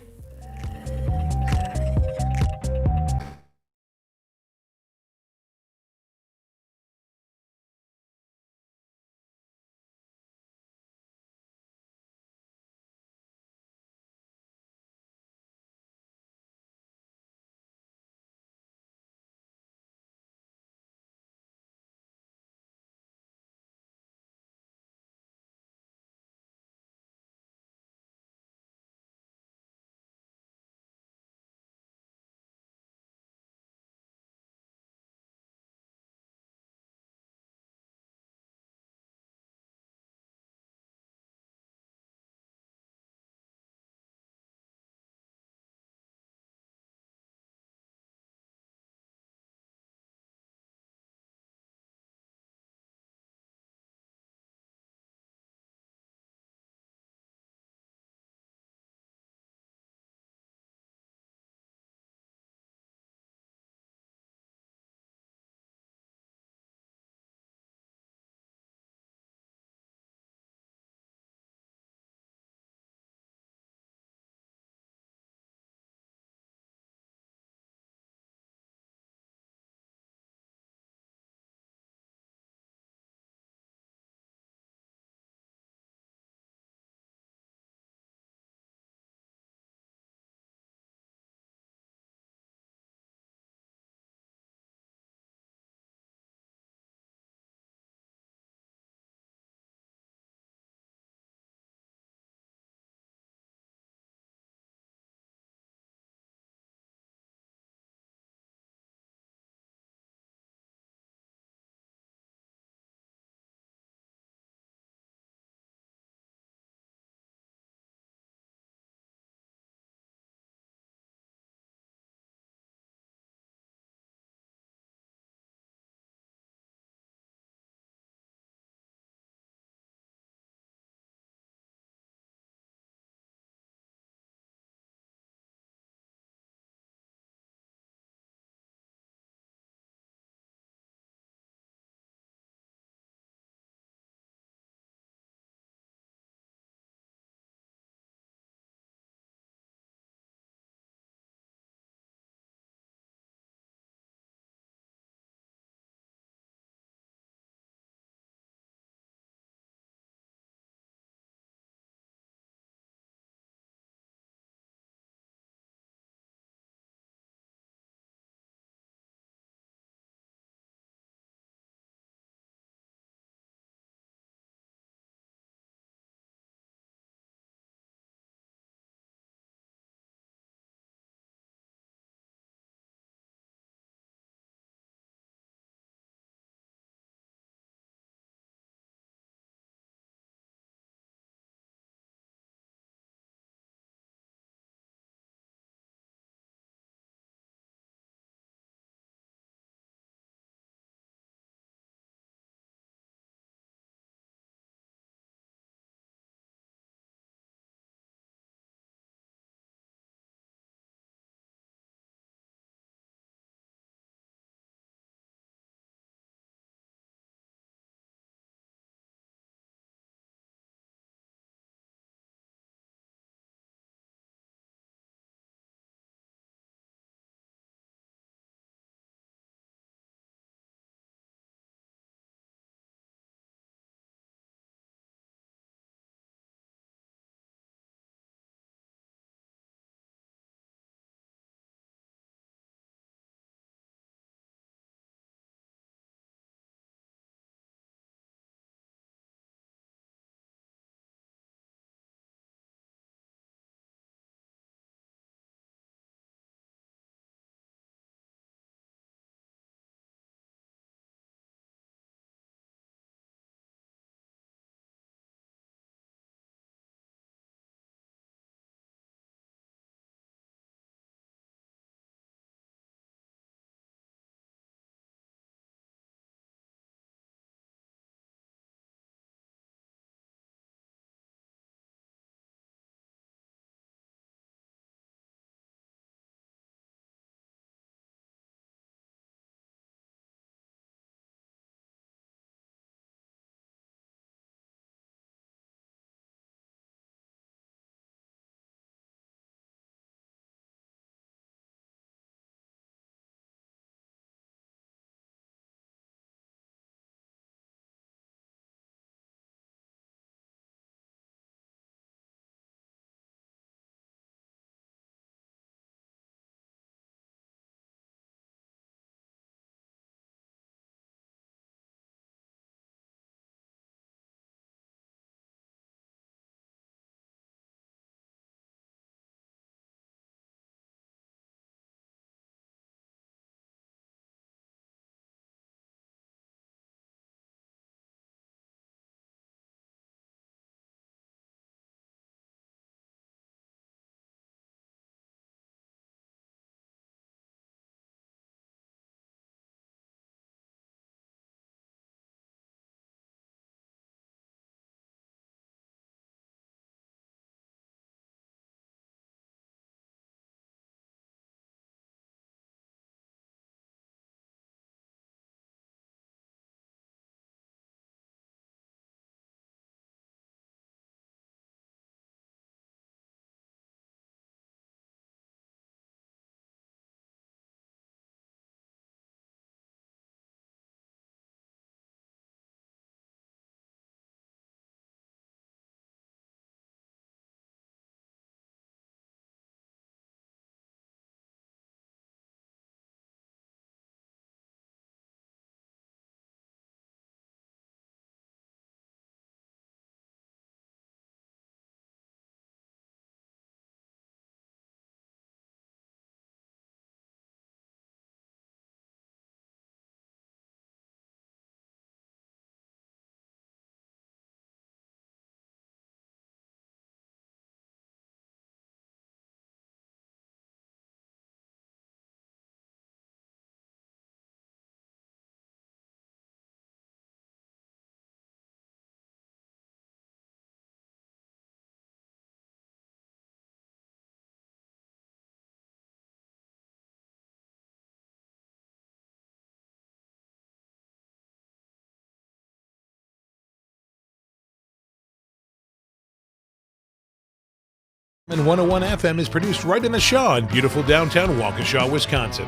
And 101 FM is produced right in the Shaw in beautiful downtown Waukesha, Wisconsin.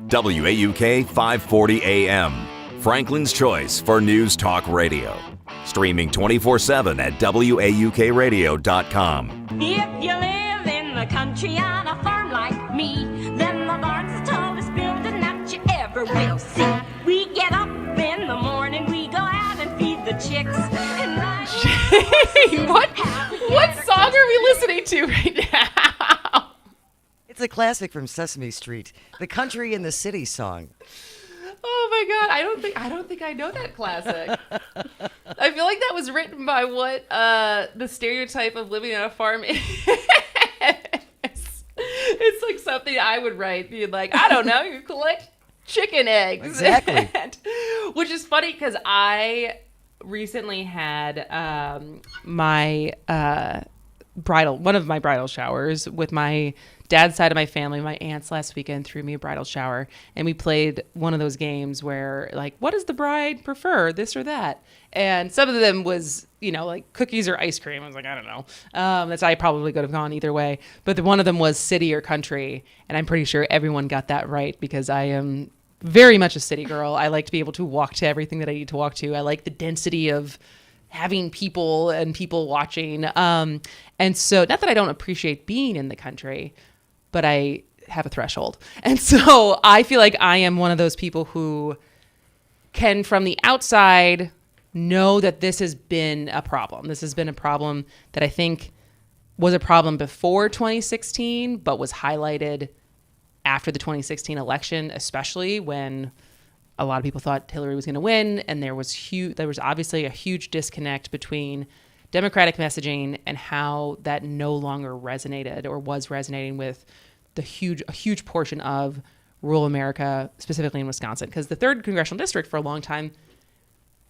WAUK 540 AM, Franklin's choice for News Talk Radio. Streaming 24/7 at WAUKradio.com. If you live in the country on a farm like me, then the barn's the tallest building that you ever will see. We get up in the morning, we go out and feed the chicks. And What song are we listening to right now? It's a classic from Sesame Street, the Country and the City song. Oh my God! I don't think I know that classic. I feel like that was written by what the stereotype of living on a farm is. It's like something I would write, being like, I don't know, you collect chicken eggs. Exactly. Which is funny because I recently had one of my bridal showers with my dad's side of my family. My aunts last weekend threw me a bridal shower, and we played one of those games where, like, what does the bride prefer, this or that? And some of them was, like cookies or ice cream. I was like, I don't know. I probably could have gone either way. But one of them was city or country, and I'm pretty sure everyone got that right because I am very much a city girl. I like to be able to walk to everything that I need to walk to. I like the density of having people and people watching. And so, not that I don't appreciate being in the country, but I have a threshold. And so I feel like I am one of those people who can, from the outside, know that this has been a problem. This has been a problem that I think was a problem before 2016, but was highlighted after the 2016 election, especially when a lot of people thought Hillary was going to win. And there was obviously a huge disconnect between Democratic messaging and how that no longer resonated or was resonating with a huge portion of rural America, specifically in Wisconsin, because the 3rd congressional district for a long time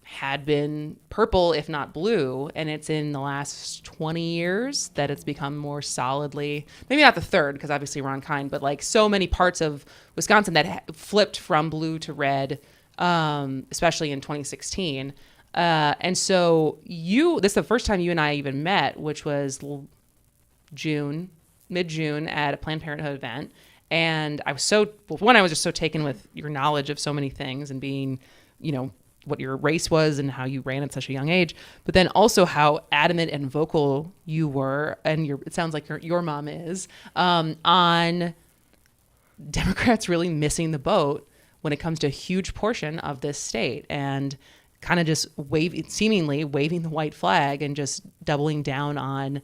had been purple, if not blue, and it's in the last 20 years that it's become more solidly, maybe not the 3rd, because obviously Ron Kind, but like so many parts of Wisconsin that flipped from blue to red, especially in 2016. And so this is the first time you and I even met, which was mid-June at a Planned Parenthood event. And I was I was just so taken with your knowledge of so many things and being, what your race was and how you ran at such a young age, but then also how adamant and vocal you were, and it sounds like your mom is, on Democrats really missing the boat when it comes to a huge portion of this state and kind of just seemingly waving the white flag and just doubling down on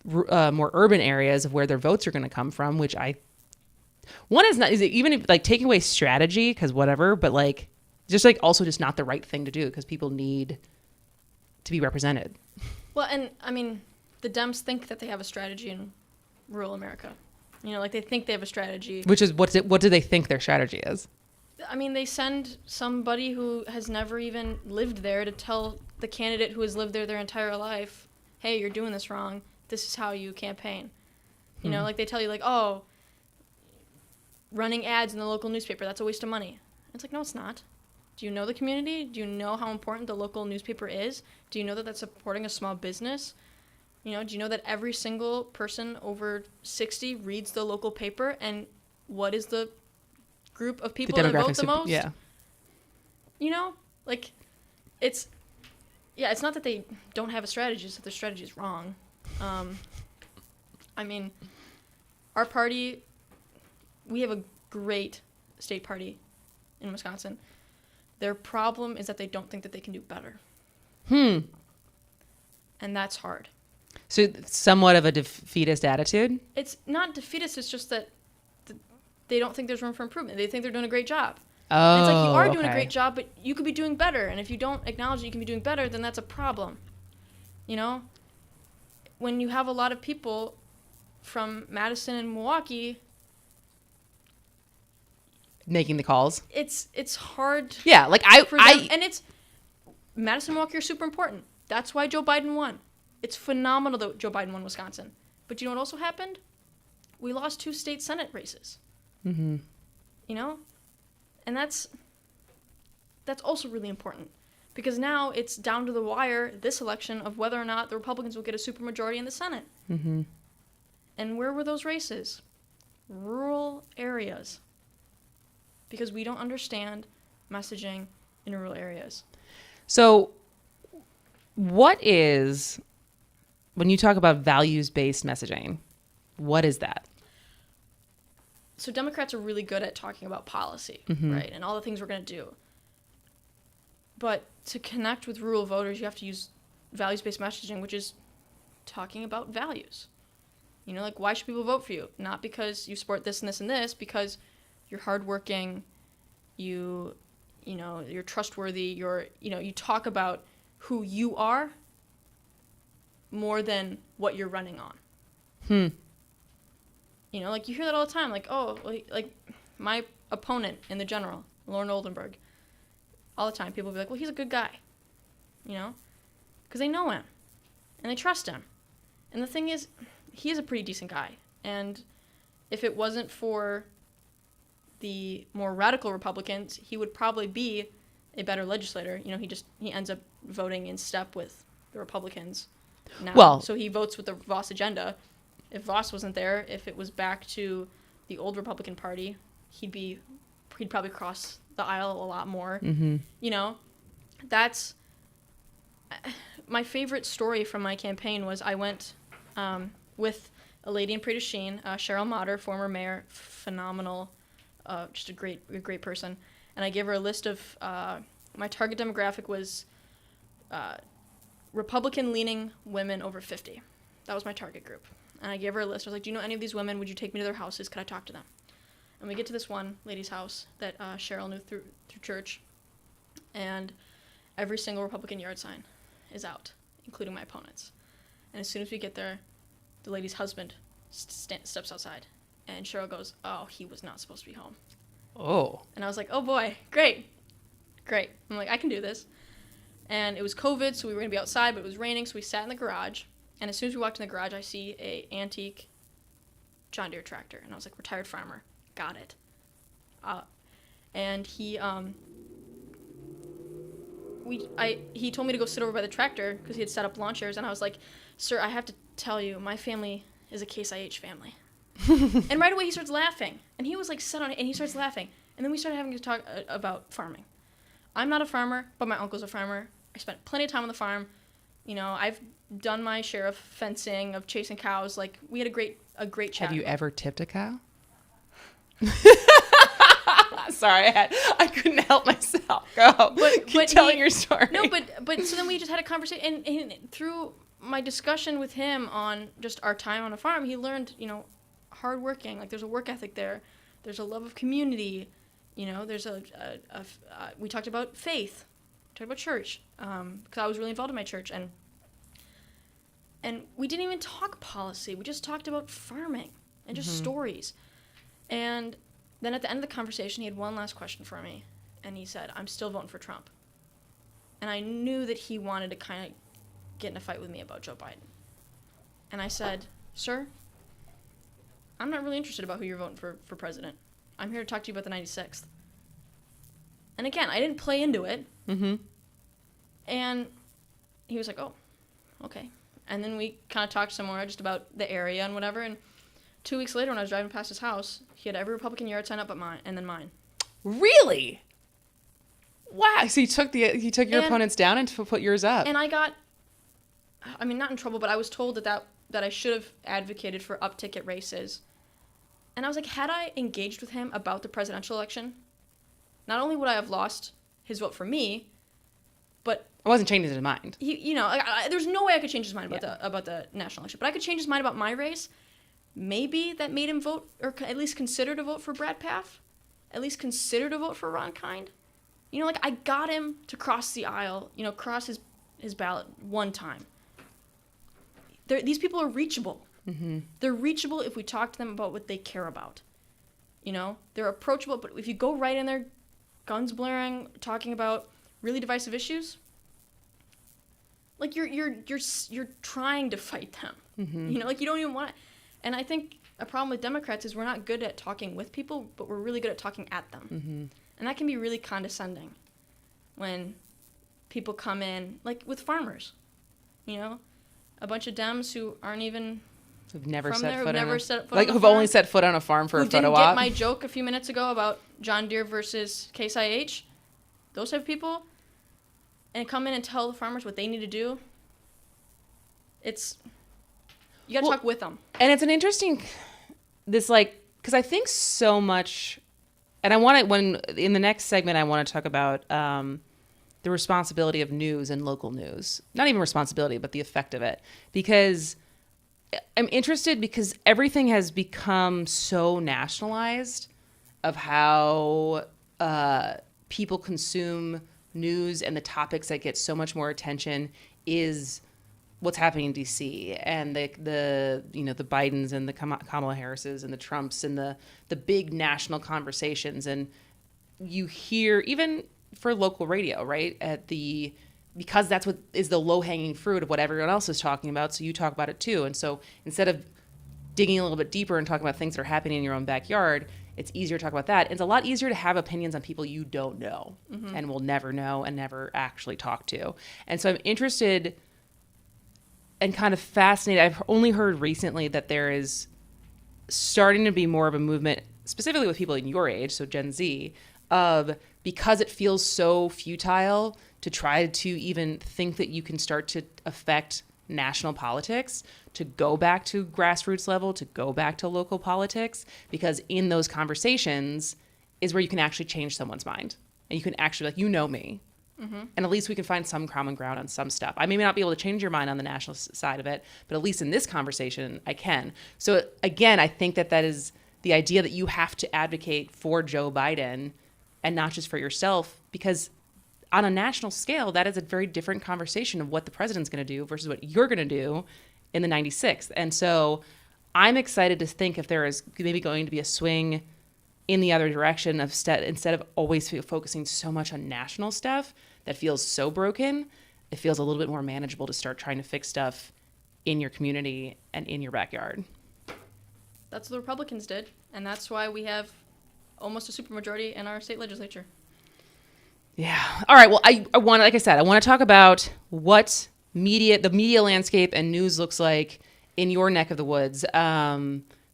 more urban areas of where their votes are going to come from, which is it even like taking away strategy, because whatever, but like just like also just not the right thing to do because people need to be represented. Well, and I mean, the Dems think that they have a strategy in rural America. Like they think they have a strategy. Which is, what do they think their strategy is? I mean, they send somebody who has never even lived there to tell the candidate who has lived there their entire life, hey, you're doing this wrong. This is how you campaign. Like they tell you like, oh, running ads in the local newspaper, that's a waste of money. It's like, no, it's not. Do you know the community? Do you know how important the local newspaper is? Do you know that that's supporting a small business? Do you know that every single person over 60 reads the local paper? And what is the group of people that vote the most? Yeah. It's not that they don't have a strategy, it's that their strategy is wrong. I mean, our party, we have a great state party in Wisconsin. Their problem is that they don't think that they can do better. And that's hard. So it's somewhat of a defeatist attitude? It's not defeatist, it's just that they don't think there's room for improvement. They think they're doing a great job. Oh, and it's like, you are doing a great job, but you could be doing better. And if you don't acknowledge that you can be doing better, then that's a problem. When you have a lot of people from Madison and Milwaukee making the calls, it's hard. Yeah, like and it's Madison and Milwaukee are super important. That's why Joe Biden won. It's phenomenal that Joe Biden won Wisconsin. But you know what also happened? We lost 2 state Senate races. And that's also really important Because now it's down to the wire, this election, of whether or not the Republicans will get a supermajority in the Senate. Mm-hmm. And where were those races? Rural areas. Because we don't understand messaging in rural areas. So what is, when you talk about values-based messaging, what is that? So Democrats are really good at talking about policy, right? And all the things we're going to do. But to connect with rural voters, you have to use values-based messaging, which is talking about values. You know, like, why should people vote for you? Not because you support this and this and this, because you're hardworking, you know, you're trustworthy, you talk about who you are more than what you're running on. You know, like, you hear that all the time, like, oh, like my opponent in the general, Lauren Oldenburg, all the time, people will be like, well, he's a good guy, you know, because they know him, and they trust him. And the thing is, he is a pretty decent guy, and if it wasn't for the more radical Republicans, he would probably be a better legislator. You know, he ends up voting in step with the Republicans now. Well, so he votes with the Voss agenda. If Voss wasn't there, if it was back to the old Republican Party, he'd probably cross the aisle a lot more. Mm-hmm. You know, that's my favorite story from my campaign was I went with a lady in Prey-du-Chien, Cheryl Motter, former mayor, phenomenal, just a great person. And I gave her a list of, my target demographic was Republican-leaning women over 50. That was my target group. And I gave her a list. I was like, do you know any of these women? Would you take me to their houses? Could I talk to them? And we get to this one lady's house that Cheryl knew through church. And every single Republican yard sign is out, including my opponent's. And as soon as we get there, the lady's husband steps outside. And Cheryl goes, oh, he was not supposed to be home. Oh. And I was like, oh, boy, great. I'm like, I can do this. And it was COVID, so we were going to be outside, but it was raining, so we sat in the garage. And as soon as we walked in the garage, I see a antique John Deere tractor. And I was like, retired farmer. Got it. And he told me to go sit over by the tractor because he had set up lawn chairs. And I was like, sir, I have to tell you, my family is a Case IH family. And right away he starts laughing. And he was like set on it, and he starts laughing. And then we started having to talk about farming. I'm not a farmer, but my uncle's a farmer. I spent plenty of time on the farm. You know, I've done my share of fencing, of chasing cows. Like, we had a great chat. Have you ever tipped a cow? Sorry, I couldn't help myself. Go. Keep telling your story. No, but so then we just had a conversation, and through my discussion with him on just our time on a farm, he learned, you know, hardworking. Like, there's a work ethic there. There's a love of community. You know, there's we talked about faith. We talked about church. Because I was really involved in my church, and we didn't even talk policy. We just talked about farming and just stories. And then at the end of the conversation, he had one last question for me, and he said, I'm still voting for Trump. And I knew that he wanted to kind of get in a fight with me about Joe Biden. And I said, sir, I'm not really interested about who you're voting for president. I'm here to talk to you about the 96th. And again, I didn't play into it. Mm-hmm. And he was like, oh, okay. And then we kind of talked some more just about the area and whatever. And 2 weeks later, when I was driving past his house, he had every Republican yard sign up but mine, and then mine. Really? Wow. So he took your opponents down and put yours up. And I got, I mean, not in trouble, but I was told that I should have advocated for up-ticket races. And I was like, had I engaged with him about the presidential election, not only would I have lost his vote for me, but I wasn't changing his mind. There's no way I could change his mind about the national election, but I could change his mind about my race. Maybe that made him vote, or at least consider to vote for Brad Pfaff, at least consider to vote for Ron Kind. You know, like, I got him to cross the aisle, you know, cross his ballot one time. These people are reachable. Mm-hmm. They're reachable if we talk to them about what they care about. You know, they're approachable, but if you go right in there, guns blaring, talking about really divisive issues, like, you're trying to fight them. Mm-hmm. You know, like, you don't even want to. And I think a problem with Democrats is we're not good at talking with people, but we're really good at talking at them. Mm-hmm. And that can be really condescending when people come in, like with farmers, you know, a bunch of Dems who aren't even Who've never from set there, foot who've on never a, set foot like on a who've farm, only set foot on a farm for who a photo didn't op. get my joke a few minutes ago about John Deere versus Case IH. Those type of people, and come in and tell the farmers what they need to do. It's you got to talk with them. And it's an interesting, because I think so much, and I want to, when in the next segment, I want to talk about the responsibility of news and local news. Not even responsibility, but the effect of it. Because I'm interested because everything has become so nationalized of how people consume news, and the topics that get so much more attention is what's happening in DC and the Bidens and the Kamala Harrises and the Trumps and the big national conversations. And you hear, even for local radio, right, because that's what is the low-hanging fruit of what everyone else is talking about, so you talk about it too. And so instead of digging a little bit deeper and talking about things that are happening in your own backyard, it's easier to talk about that. It's a lot easier to have opinions on people you don't know and will never know and never actually talk to. And so I'm interested and kind of fascinated. I've only heard recently that there is starting to be more of a movement, specifically with people in your age, so Gen Z, of because it feels so futile to try to even think that you can start to affect national politics, to go back to grassroots level, to go back to local politics, because in those conversations is where you can actually change someone's mind. And you can actually, like, you know me. And at least we can find some common ground on some stuff. I may not be able to change your mind on the national side of it, but at least in this conversation, I can. So again, I think that is the idea that you have to advocate for Joe Biden and not just for yourself, because on a national scale, that is a very different conversation of what the president's going to do versus what you're going to do in the 96th. And so I'm excited to think if there is maybe going to be a swing in the other direction of instead of always focusing so much on national stuff that feels so broken, it feels a little bit more manageable to start trying to fix stuff in your community and in your backyard. That's what the Republicans did, and that's why we have almost a supermajority in our state legislature. Yeah. All right. Well, I want, like I said, I want to talk about what the media landscape and news looks like in your neck of the woods.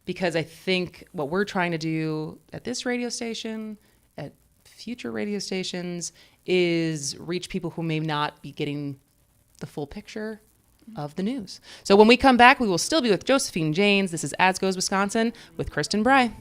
Because I think what we're trying to do at this radio station, at future radio stations, is reach people who may not be getting the full picture of the news. So when we come back, we will still be with Josefine Jaynes. This is As Goes Wisconsin with Kristin Brey.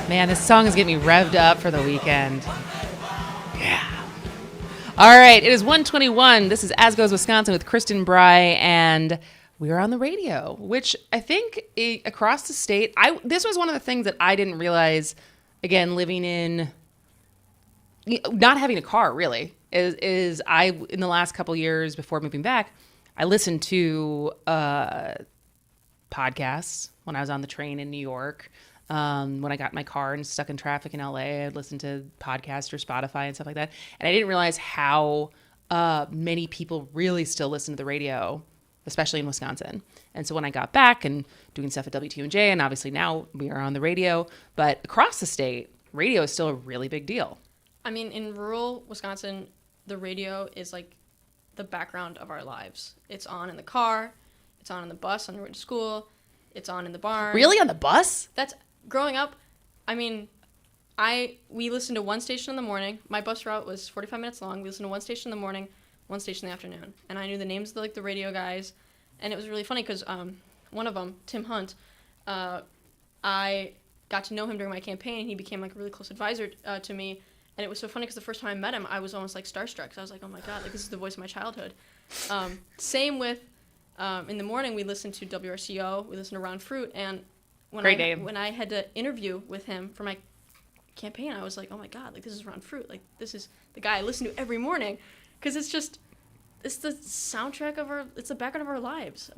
Man, this song is getting me revved up for the weekend. Yeah. All right, it is 1:21. This is As Goes Wisconsin with Kristin, Brey, and we're on the radio, which I think across the state, this was one of the things that I didn't realize, again, living in, not having a car really, is I, in the last couple years before moving back, I listened to podcasts when I was on the train in New York. When I got in my car and stuck in traffic in LA, I'd listen to podcasts or Spotify and stuff like that. And I didn't realize how many people really still listen to the radio, especially in Wisconsin. And so when I got back and doing stuff at WTMJ, and obviously now we are on the radio, but across the state, radio is still a really big deal. I mean, in rural Wisconsin, the radio is like the background of our lives. It's on in the car, it's on in the bus on the way to school, it's on in the barn. Really? On the bus? That's growing up. I mean, we listened to one station in the morning. My bus route was 45 minutes long. We listened to one station in the morning, one station in the afternoon, and I knew the names of the radio guys, and it was really funny because one of them, Tim Hunt, I got to know him during my campaign. He became like a really close advisor to me, and it was so funny because the first time I met him, I was almost like starstruck. So I was like, oh my god, like this is the voice of my childhood. Same with in the morning we listened to WRCO, we listened to Ron Fruit, and when I had to interview with him for my campaign, I was like, oh my god, like this is Ron Fruit, like this is the guy I listen to every morning, because it's the soundtrack of it's the background of our lives.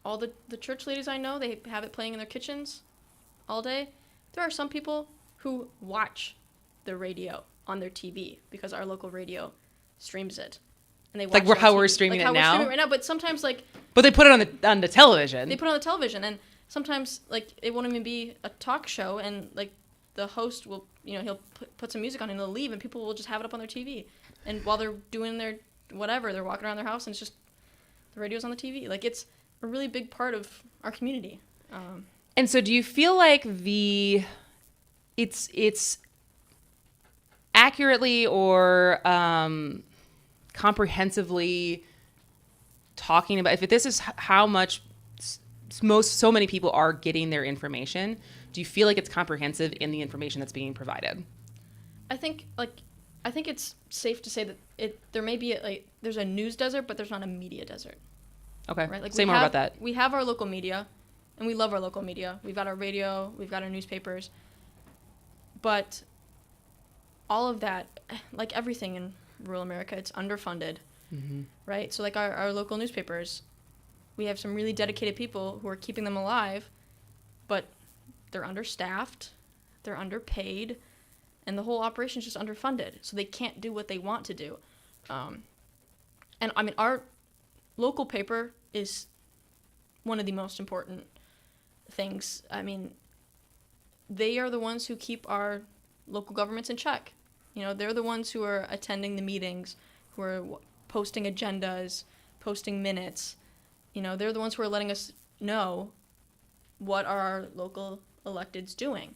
All the church ladies I know, they have it playing in their kitchens all day. There are some people who watch the radio on their TV because our local radio streams it, and they watch like how we're streaming like it how now. We're streaming it right now, but sometimes But they put it on the television. They put it on the television, and sometimes like it won't even be a talk show, and like the host will, he'll put some music on and they'll leave, and people will just have it up on their TV, and while they're doing their whatever, they're walking around their house, and it's just the radio's on the TV. Like it's a really big part of our community. And so, do you feel like it's accurately or comprehensively talking about, if this is how much so many people are getting their information, do you feel like it's comprehensive in the information that's being provided? I think it's safe to say that there may be there's a news desert, but there's not a media desert. Okay. Right? Like say more about that. We have our local media, and we love our local media. We've got our radio, we've got our newspapers, but all of that, like everything in rural America, it's underfunded, right? So like our local newspapers, we have some really dedicated people who are keeping them alive, but they're understaffed, they're underpaid, and the whole operation is just underfunded. So they can't do what they want to do. And I mean, our local paper is one of the most important things. I mean, they are the ones who keep our local governments in check. They're the ones who are attending the meetings, who are posting agendas, posting minutes. They're the ones who are letting us know what are our local electeds doing.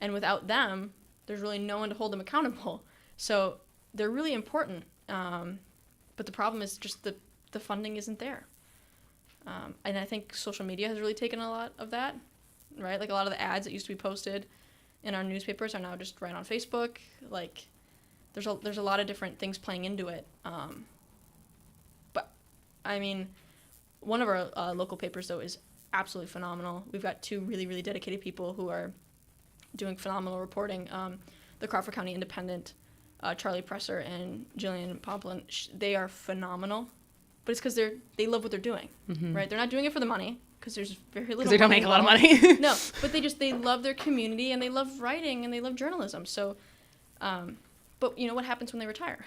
And without them, there's really no one to hold them accountable. So they're really important. But the problem is just the funding isn't there. And I think social media has really taken a lot of that, right? Like a lot of the ads that used to be posted in our newspapers are now just right on Facebook. Like there's a lot of different things playing into it. But I mean, one of our local papers though is absolutely phenomenal. We've got two really, really dedicated people who are doing phenomenal reporting. The Crawford County Independent, Charlie Presser and Jillian Pomplin, they are phenomenal. But it's because they love what they're doing, right? They're not doing it for the money, because there's very little. Because they don't make a lot of money. No, but they love their community, and they love writing, and they love journalism. So, but what happens when they retire?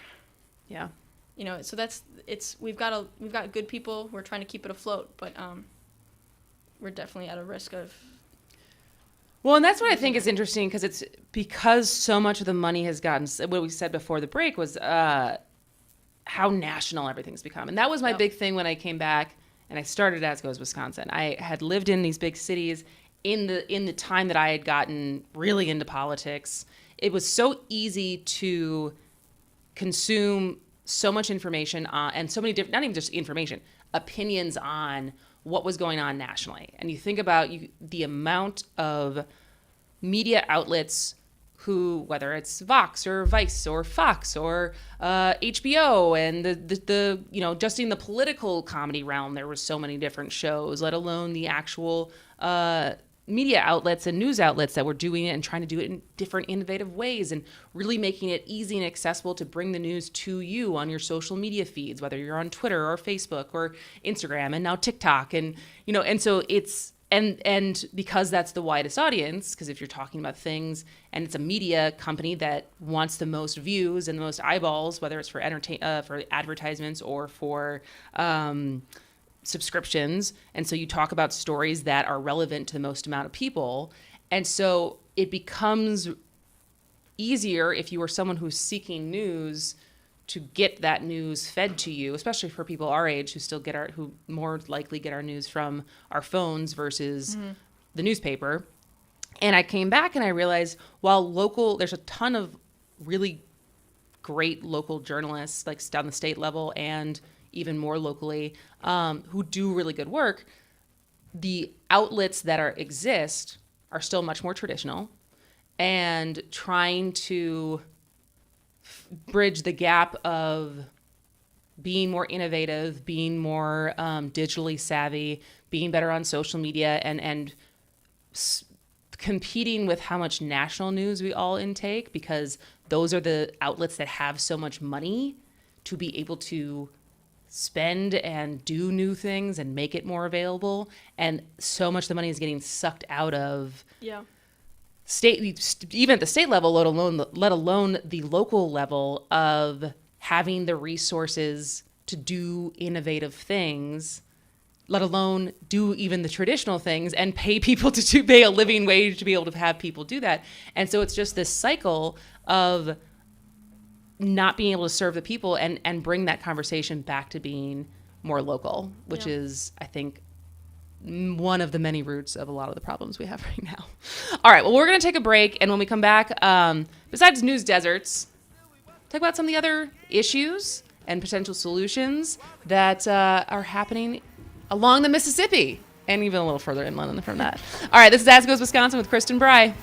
Yeah. So we've got good people who are trying to keep it afloat, but we're definitely at a risk of. Well, and that's what I think is interesting, because so much of the money has gotten, what we said before the break was how national everything's become. And that was my big thing when I came back and I started As Goes Wisconsin. I had lived in these big cities in the time that I had gotten really into politics. It was so easy to consume so much information and so many different, not even just information, opinions on what was going on nationally. And you think about the amount of media outlets who, whether it's Vox or Vice or Fox or HBO and the just in the political comedy realm, there were so many different shows, let alone the actual media outlets and news outlets that were doing it and trying to do it in different innovative ways and really making it easy and accessible to bring the news to you on your social media feeds, whether you're on Twitter or Facebook or Instagram and now TikTok. And, and so it's, and because that's the widest audience, because if you're talking about things and it's a media company that wants the most views and the most eyeballs, whether it's for for advertisements or for subscriptions, and so you talk about stories that are relevant to the most amount of people, and so it becomes easier if you are someone who's seeking news to get that news fed to you, especially for people our age who more likely get our news from our phones versus the newspaper. And I came back and I realized there's a ton of really great local journalists, like down the state level and even more locally, who do really good work. The outlets that exist are still much more traditional, and trying to bridge the gap of being more innovative, being more digitally savvy, being better on social media, and competing with how much national news we all intake, because those are the outlets that have so much money to be able to spend and do new things and make it more available. And so much of the money is getting sucked out of state, even at the state level, let alone the local level, of having the resources to do innovative things, let alone do even the traditional things and pay people to pay a living wage to be able to have people do that. And so it's just this cycle of not being able to serve the people and bring that conversation back to being more local, which is, I think, one of the many roots of a lot of the problems we have right now. All right, well, we're going to take a break, and when we come back, besides news deserts, talk about some of the other issues and potential solutions that are happening along the Mississippi and even a little further inland from that. All right, this is As Goes Wisconsin with Kristin Brey.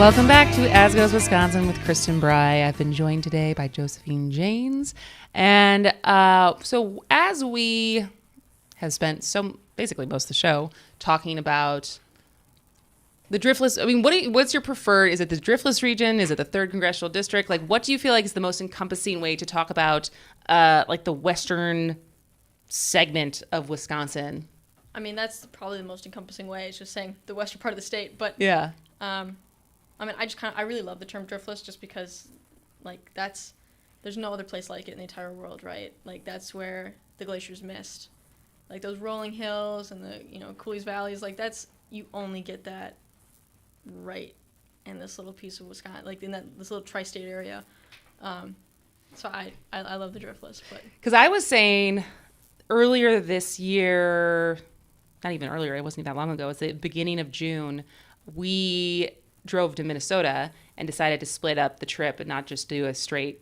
Welcome back to As Goes Wisconsin with Kristin Brey. I've been joined today by Josefine Jaynes. And so as we have spent basically most of the show talking about the driftless, I mean, what's your preferred? Is it the driftless region? Is it the 3rd Congressional District? Like, what do you feel like is the most encompassing way to talk about like the western segment of Wisconsin? I mean, that's probably the most encompassing way. It's just saying the western part of the state. But yeah. I mean, I really love the term driftless just because, like, there's no other place like it in the entire world, right? Like, that's where the glaciers missed. Like, those rolling hills and the, Cooley's valleys, like, you only get that right in this little piece of Wisconsin, like, in this little tri-state area. So I love the driftless. Because I was saying earlier this year, not even earlier, it wasn't even that long ago, it's the beginning of June, we drove to Minnesota and decided to split up the trip and not just do a straight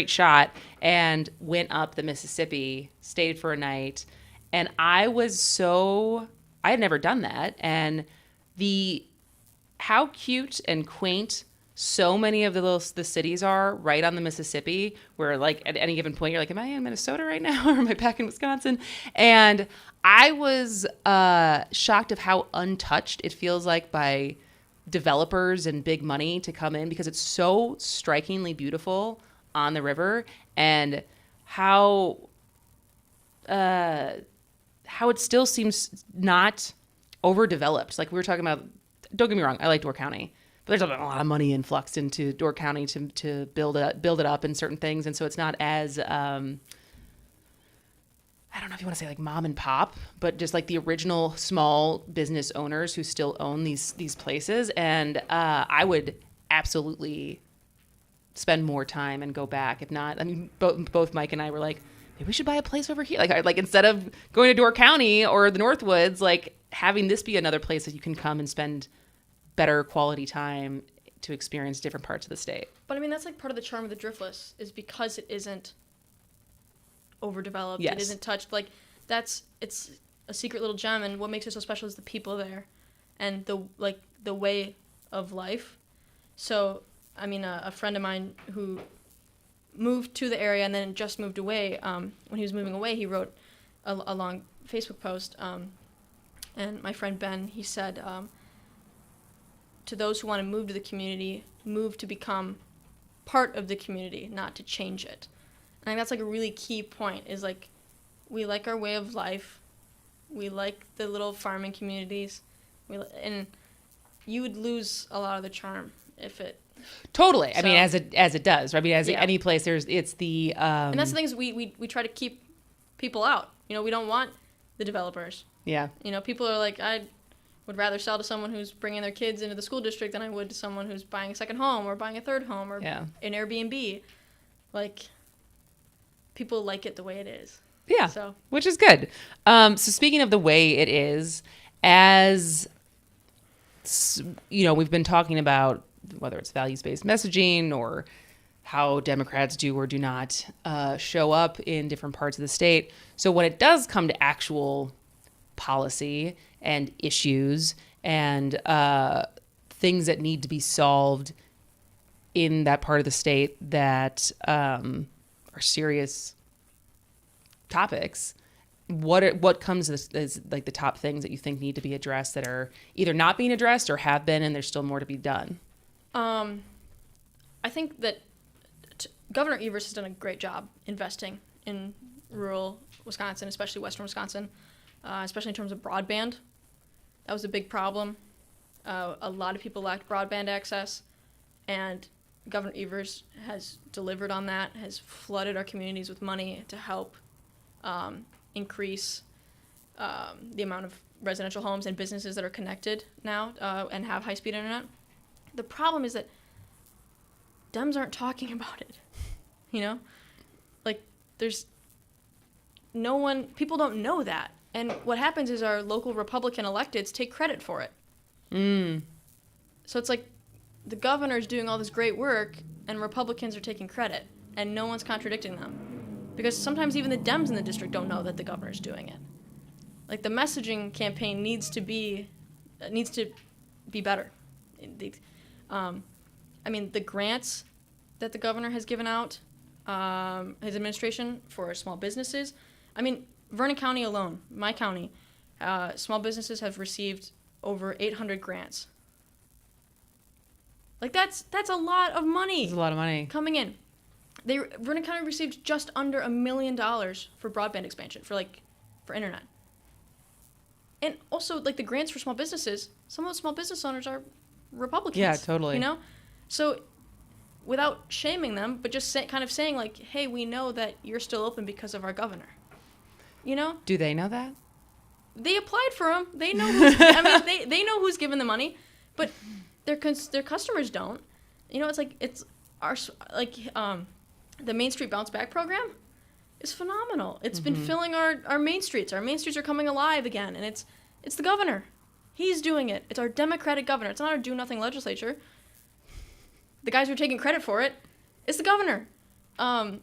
shot, and went up the Mississippi, stayed for a night. And I had never done that. And how cute and quaint so many of the cities are right on the Mississippi, where, like, at any given point, you're like, am I in Minnesota right now? Or am I back in Wisconsin? And I was shocked of how untouched it feels like by developers and big money to come in, because it's so strikingly beautiful on the river, and how it still seems not overdeveloped. Like we were talking about, don't get me wrong, I like Door County, but there's a lot of money influxed into Door County to build it up in certain things, and so it's not as I don't know if you want to say like mom and pop, but just like the original small business owners who still own these places. And I would absolutely spend more time and go back. If not, I mean, both Mike and I were like, maybe we should buy a place over here. Like instead of going to Door County or the Northwoods, like having this be another place that you can come and spend better quality time to experience different parts of the state. But I mean, that's like part of the charm of the driftless, is because it isn't overdeveloped. Yes. It isn't touched. Like, it's a secret little gem, and what makes it so special is the people there and the way of life. So, I mean, a friend of mine who moved to the area and then just moved away, when he was moving away, he wrote a long Facebook post, and my friend Ben, he said, to those who want to move to the community, move to become part of the community, not to change it. I think that's like a really key point, is like, we like our way of life. We like the little farming communities. And you would lose a lot of the charm if it. Totally. So, I mean, as it does. I mean, as yeah. any place, it's the. And that's the thing, is we try to keep people out. We don't want the developers. Yeah. People are like, I would rather sell to someone who's bringing their kids into the school district than I would to someone who's buying a second home or buying a third home or an Airbnb. Like, people like it the way it is. Yeah, so. Which is good. So speaking of the way it is, as we've been talking about whether it's values-based messaging or how Democrats do or do not show up in different parts of the state. So when it does come to actual policy and issues and things that need to be solved in that part of the state that are serious topics, what comes as like the top things that you think need to be addressed that are either not being addressed or have been, and there's still more to be done? I think that Governor Evers has done a great job investing in rural Wisconsin, especially western Wisconsin, especially in terms of broadband. That was a big problem. A lot of people lacked broadband access, and Governor Evers has delivered on that, has flooded our communities with money to help increase the amount of residential homes and businesses that are connected now and have high-speed internet. The problem is that Dems aren't talking about it, Like, there's no one, people don't know that. And what happens is our local Republican electeds take credit for it. So it's like the governor's doing all this great work and Republicans are taking credit and no one's contradicting them. Because sometimes even the Dems in the district don't know that the governor's doing it. Like, the messaging campaign needs to be better. I mean, the grants that the governor has given out, his administration, for small businesses. I mean, Vernon County alone, my county, small businesses have received over 800 grants. Like, that's a lot of money. It's a lot of money coming in. Vernon County received just under $1 million for broadband expansion, for internet. And also, like, the grants for small businesses, some of the small business owners are Republicans. Yeah, totally. You know? So, without shaming them, but just kind of saying, like, hey, we know that you're still open because of our governor. You know? Do they know that? They applied for them. They know they know who's giving the money, but their customers don't. You know, it's our, the Main Street Bounce Back program is phenomenal. It's been filling our main streets. Our main streets are coming alive again, and it's the governor. He's doing it. It's our Democratic governor. It's not our do-nothing legislature. The guys who are taking credit for it, it's the governor. I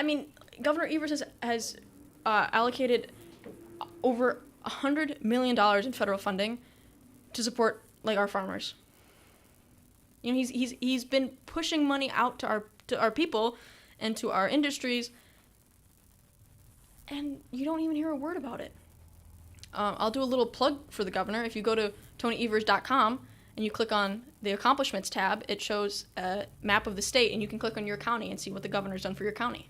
mean, Governor Evers has allocated over $100 million in federal funding to support, like, our farmers. You know, he's been pushing money out to our people and to our industries, and you don't even hear a word about it. I'll do a little plug for the governor. If you go to TonyEvers.com and you click on the accomplishments tab, it shows a map of the state, and you can click on your county and see what the governor's done for your county.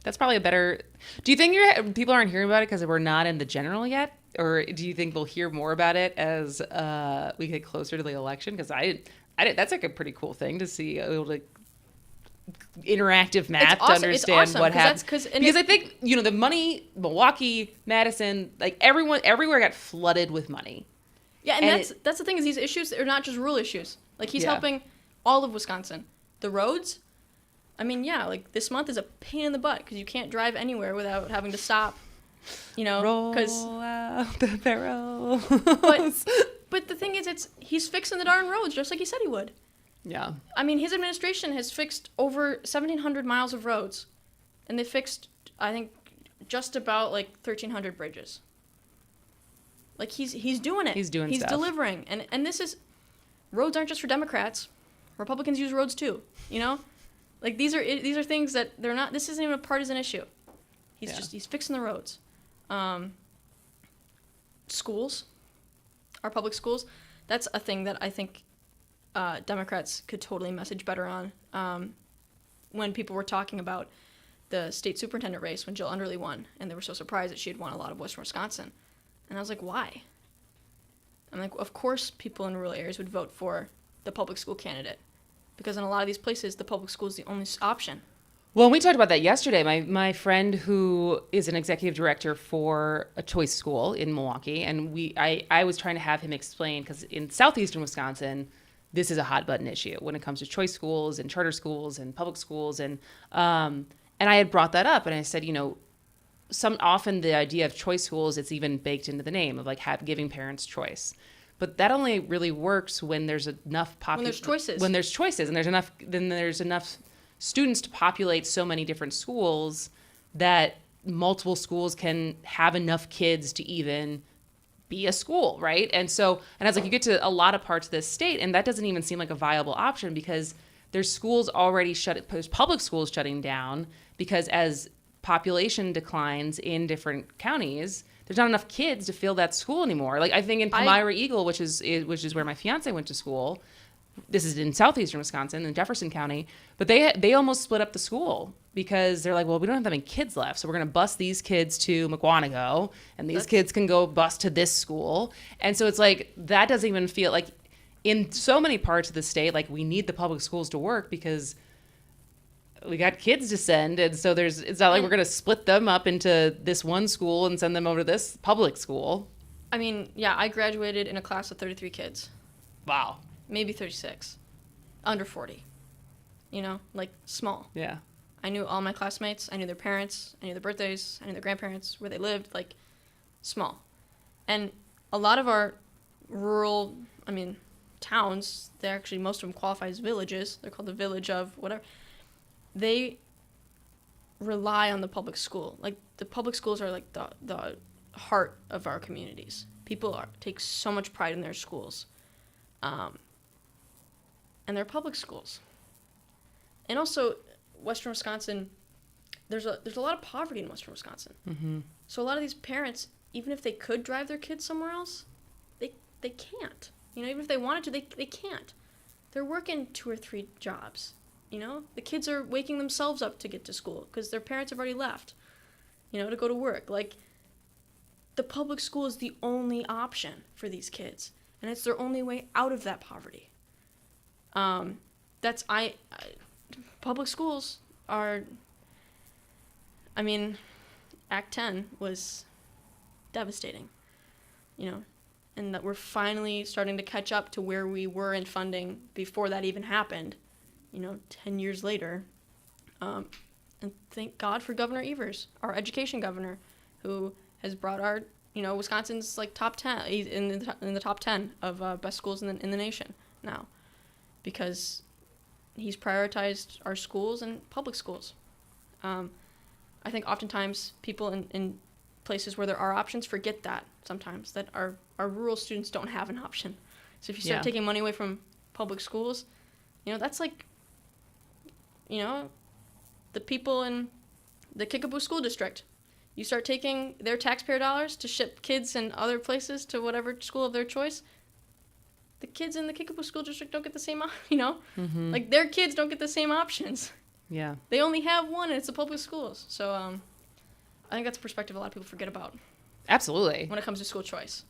That's probably a better. Do you think people aren't hearing about it because we're not in the general yet, or do you think we'll hear more about it as we get closer to the election? Because I did. That's like a pretty cool thing to see, able to interactive map to understand what happened. Because I think, you know, the money, Milwaukee, Madison, like everywhere got flooded with money. Yeah, and that's the thing, is these issues are not just rural issues. Like, he's helping all of Wisconsin. The roads. I mean, yeah, like, this month is a pain in the butt because you can't drive anywhere without having to stop, you know, roll out the barrel. But the thing is, he's fixing the darn roads just like he said he would. Yeah. I mean, his administration has fixed over 1,700 miles of roads, and they fixed, I think, just about, like, 1,300 bridges. Like, he's doing it. He's stuff. Delivering. And this is, roads aren't just for Democrats. Republicans use roads too, you know? Like, these are things that they're not, this isn't even a partisan issue. He's fixing the roads. Schools, our public schools, that's a thing that I think Democrats could totally message better on. When people were talking about the state superintendent race when Jill Underly won, and they were so surprised that she had won a lot of Western Wisconsin. And I was like, why? I'm like, of course people in rural areas would vote for the public school candidate, because in a lot of these places, the public school is the only option. Well, we talked about that yesterday. My friend, who is an executive director for a choice school in Milwaukee, and I was trying to have him explain, because in southeastern Wisconsin, this is a hot button issue when it comes to choice schools and charter schools and public schools, and I had brought that up, and I said, you know, often the idea of choice schools, it's even baked into the name of, like, giving parents choice. But that only really works when there's enough when there's choices. When there's choices, and there's enough students to populate so many different schools that multiple schools can have enough kids to even be a school, right? And I was like, you get to a lot of parts of this state, and that doesn't even seem like a viable option, because there's schools already public schools shutting down, because as population declines in different counties, there's not enough kids to fill that school anymore. Like, I think in Palmyra Eagle, which is where my fiance went to school, this is in southeastern Wisconsin in Jefferson County, but they almost split up the school because they're like, well, we don't have that many kids left, so we're going to bus these kids to McWanago, and these kids can go bus to this school. And so it's like, that doesn't even feel like, in so many parts of the state, like, we need the public schools to work because we got kids to send, and so it's not like we're going to split them up into this one school and send them over to this public school. I mean, yeah, I graduated in a class of 33 kids. Wow. Maybe 36. Under 40. You know, like, small. Yeah. I knew all my classmates. I knew their parents. I knew their birthdays. I knew their grandparents, where they lived, like, small. And a lot of our rural, towns, most of them qualify as villages. They're called the village of whatever. They rely on the public school. Like, the public schools are like the heart of our communities. People take so much pride in their schools. And they're public schools. And also, Western Wisconsin, there's a lot of poverty in Western Wisconsin. Mm-hmm. So a lot of these parents, even if they could drive their kids somewhere else, they can't. You know, even if they wanted to, they can't. They're working 2 or 3 jobs. You know, the kids are waking themselves up to get to school because their parents have already left, you know, to go to work. Like, the public school is the only option for these kids, and it's their only way out of that poverty. Public schools are, I mean, Act 10 was devastating, you know, and that we're finally starting to catch up to where we were in funding before that even happened, you know, 10 years later. And thank God for Governor Evers, our education governor, who has brought our, you know, Wisconsin's like top 10, in the top 10 of best schools in the nation now, because he's prioritized our schools and public schools. I think oftentimes people in places where there are options forget that sometimes, that our rural students don't have an option. So if you start taking money away from public schools, you know, that's like, you know, the people in the Kickapoo School District. You start taking their taxpayer dollars to ship kids in other places to whatever school of their choice, the kids in the Kickapoo School District don't get the same, you know? Mm-hmm. Like, their kids don't get the same options. Yeah. They only have one, and it's the public schools. So I think that's a perspective a lot of people forget about. Absolutely. When it comes to school choice.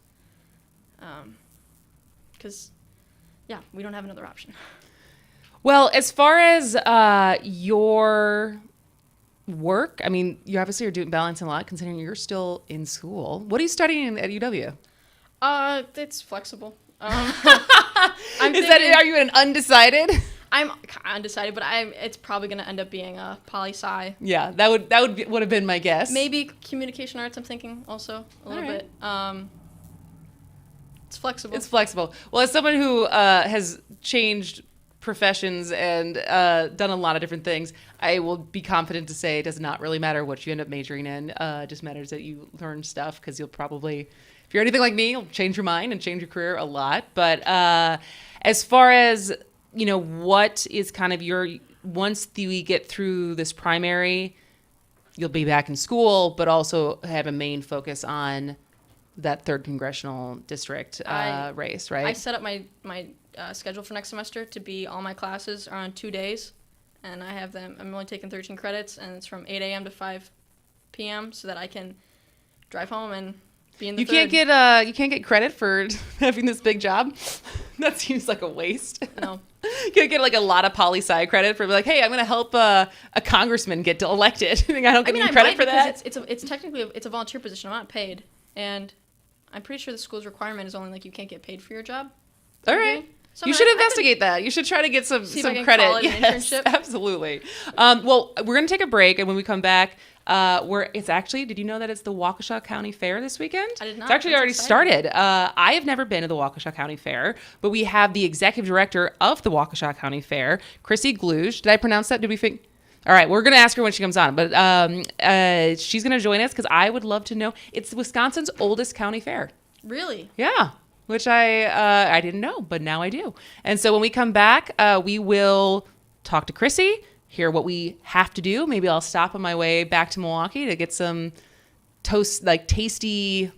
Because, we don't have another option. Well, as far as your work, I mean, you obviously are balancing a lot considering you're still in school. What are you studying at UW? It's flexible. Are you an undecided? I'm undecided, but it's probably going to end up being a poli-sci. Yeah, that would have been my guess. Maybe communication arts, I'm thinking also a little bit. It's flexible. It's flexible. Well, as someone who has changed professions and done a lot of different things, I will be confident to say it does not really matter what you end up majoring in. It just matters that you learn stuff, because you'll probably, if you're anything like me, you'll change your mind and change your career a lot. But as far as, you know, what is kind of once we get through this primary, you'll be back in school, but also have a main focus on that 3rd congressional district race, right? I set up my schedule for next semester to be all my classes are on 2 days, and I have them. I'm only taking 13 credits, and it's from 8 a.m. to 5 p.m. so that I can drive home and be in the. You can't get credit for having this big job. That seems like a waste. No. You can't get like a lot of poli-sci credit for like, hey, I'm going to help a congressman get elected. I don't get any credit for that. It's technically a volunteer position. I'm not paid, and I'm pretty sure the school's requirement is only like you can't get paid for your job. All right. So you should investigate that. You should try to get some credit. Call it an yes, internship. Absolutely. Well, we're going to take a break, and when we come back, it's actually, did you know that it's the Waukesha County Fair this weekend? I did not. It's actually already started. I have never been to the Waukesha County Fair, but we have the executive director of the Waukesha County Fair, Chrissy Gluge. Did I pronounce that? Did we think? All right, we're going to ask her when she comes on, but she's going to join us because I would love to know. It's Wisconsin's oldest county fair. Really? Yeah. Which I didn't know, but now I do. And so when we come back, we will talk to Chrissy, hear what we have to do. Maybe I'll stop on my way back to Milwaukee to get some tasty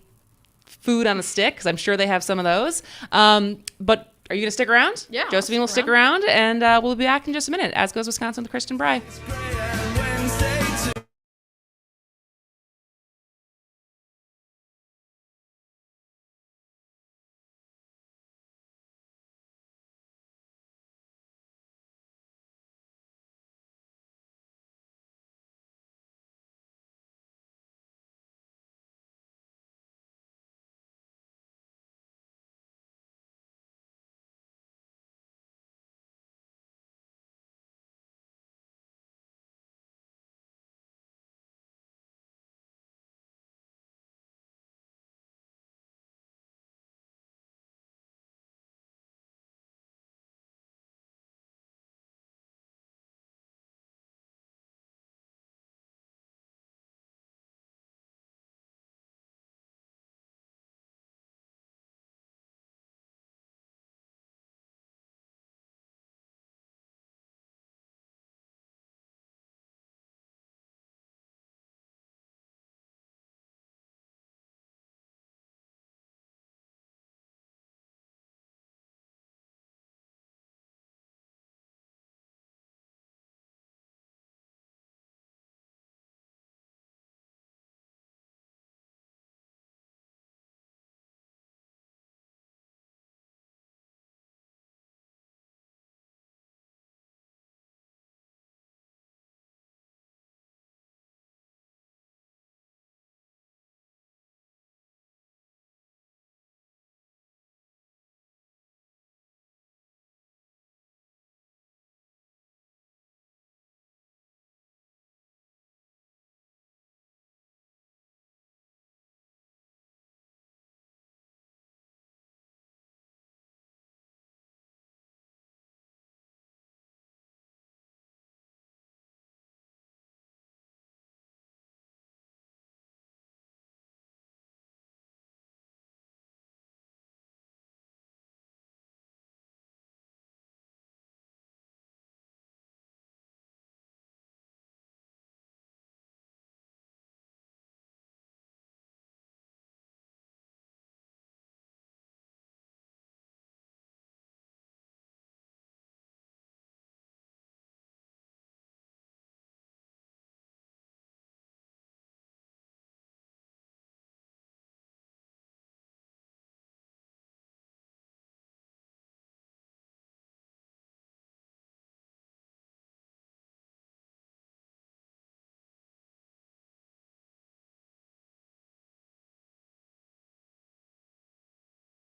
food on a stick, because I'm sure they have some of those. But are you going to stick around? Yeah. Josephine will stick around, and we'll be back in just a minute. As Goes Wisconsin with Kristin Brey.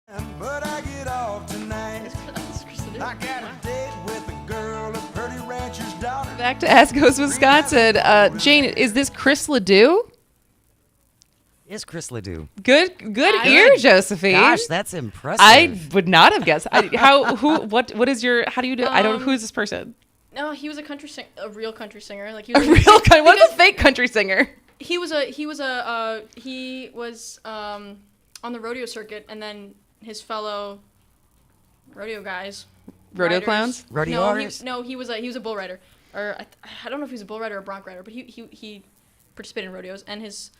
But I get off tonight. I got a date with a girl, a pretty rancher's daughter. Back to As Goes Wisconsin. Jane, is this Chris Ledoux? Is Chris Ledoux? Good ear, Josephine. Gosh, that's impressive. I would not have guessed. What is your? How do you do? I don't. Who is this person? No, he was a real country singer. Like he A was real country. What's a fake country singer? He was on the rodeo circuit, and then his fellow rodeo guys, Rodeo riders- clowns? Rodeo No, artists? he was a bull rider, or I don't know if he was a bull rider or a bronc rider, but he participated in rodeos, and his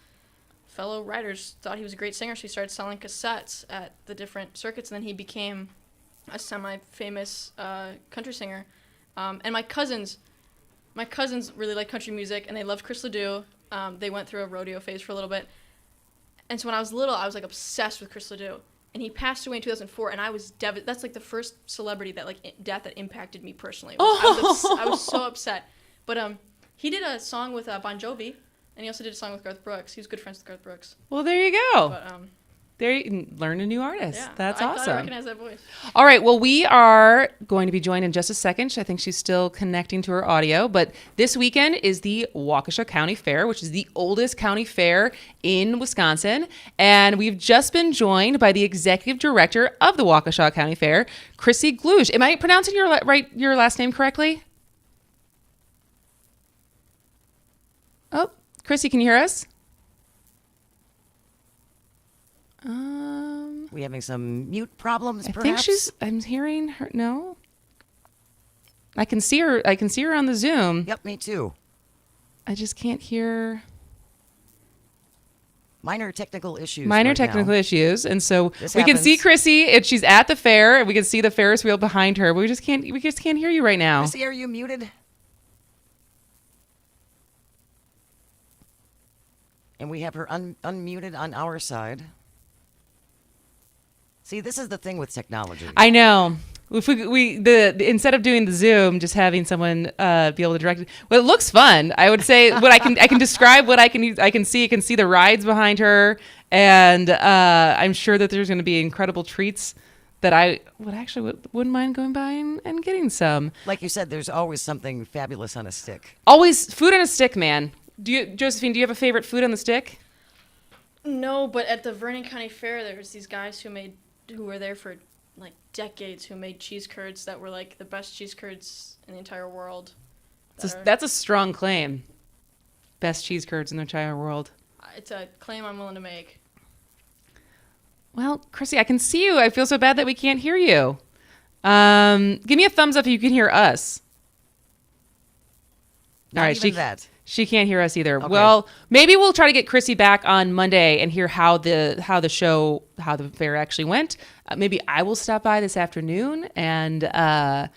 fellow riders thought he was a great singer, so he started selling cassettes at the different circuits, and then he became a semi-famous country singer. And my cousins really like country music, and they loved Chris Ledoux. They went through a rodeo phase for a little bit. And so when I was little, I was like obsessed with Chris Ledoux. And he passed away in 2004, and I was that's like the first celebrity that death that impacted me personally. I was so upset. But he did a song with Bon Jovi, and he also did a song with Garth Brooks. He was good friends with Garth Brooks. Well, there you go. But There you can learn a new artist. yeah, That's I awesome. thought I recognized that voice. All right. Well, we are going to be joined in just a second. I think she's still connecting to her audio. But this weekend is the Waukesha County Fair, which is the oldest county fair in Wisconsin. And we've just been joined by the executive director of the Waukesha County Fair, Chrissy Gluge. Am I pronouncing your last name correctly? Oh, Chrissy, can you hear us? We having some mute problems, I perhaps? think I'm hearing her. No. I can see her on the Zoom. Yep, me too. I just can't hear. Minor technical issues. Minor right technical now. issues. And so This we can see happens. Chrissy, and she's at the fair, and we can see the Ferris wheel behind her. But we just can't hear you right now. Chrissy, are you muted? And we have her unmuted on our side. See, this is the thing with technology. I know. If instead of doing the Zoom, just having someone be able to direct it. Well, it looks fun. I would say what I can describe what I can see. I can see the rides behind her, and I'm sure that there's going to be incredible treats that I wouldn't mind going by and getting some. Like you said, there's always something fabulous on a stick. Always food on a stick, man. Josephine, do you have a favorite food on the stick? No, but at the Vernon County Fair, there was these guys who were there for like decades, who made cheese curds that were like the best cheese curds in the entire world. That's a strong claim. Best cheese curds in the entire world. It's a claim I'm willing to make. Well, Chrissy, I can see you. I feel so bad that we can't hear you. Give me a thumbs up if you can hear us. Not All right, even that. She can't hear us either. Okay. Well, maybe we'll try to get Chrissy back on Monday and hear how the fair actually went. Maybe I will stop by this afternoon and have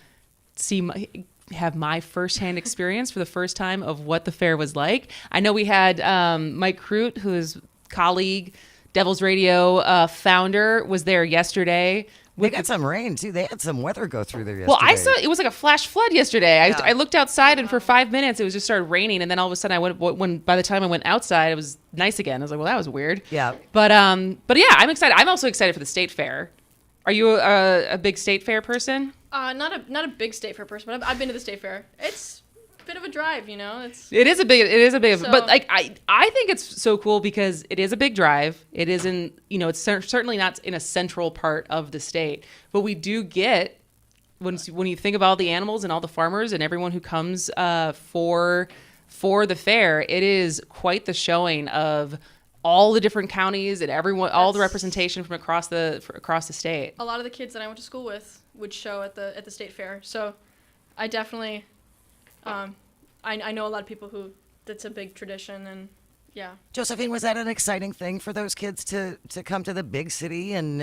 my firsthand experience for the first time of what the fair was like. I know we had Mike Crute, who is colleague, Devil's Radio founder, was there yesterday. They got some rain too. They had some weather go through there yesterday. Well, I saw it was like a flash flood yesterday. I looked outside, and for 5 minutes it was just started raining, and then all of a sudden by the time I went outside, it was nice again. I was like, well, that was weird. Yeah. But yeah, I'm excited. I'm also excited for the state fair. Are you a big state fair person? Not a big state fair person, but I've been to the state fair. It's a bit of a drive, you know. It is a big, So- but like I think it's so cool because it is a big drive. It isn't, it's certainly not in a central part of the state, but we do get when you think of all the animals and all the farmers and everyone who comes for the fair, it is quite the showing of all the different counties and all the representation from across the state. A lot of the kids that I went to school with would show at the state fair, so I definitely. I know a lot of people who that's a big tradition, and yeah. Josephine, was that an exciting thing for those kids to come to the big city and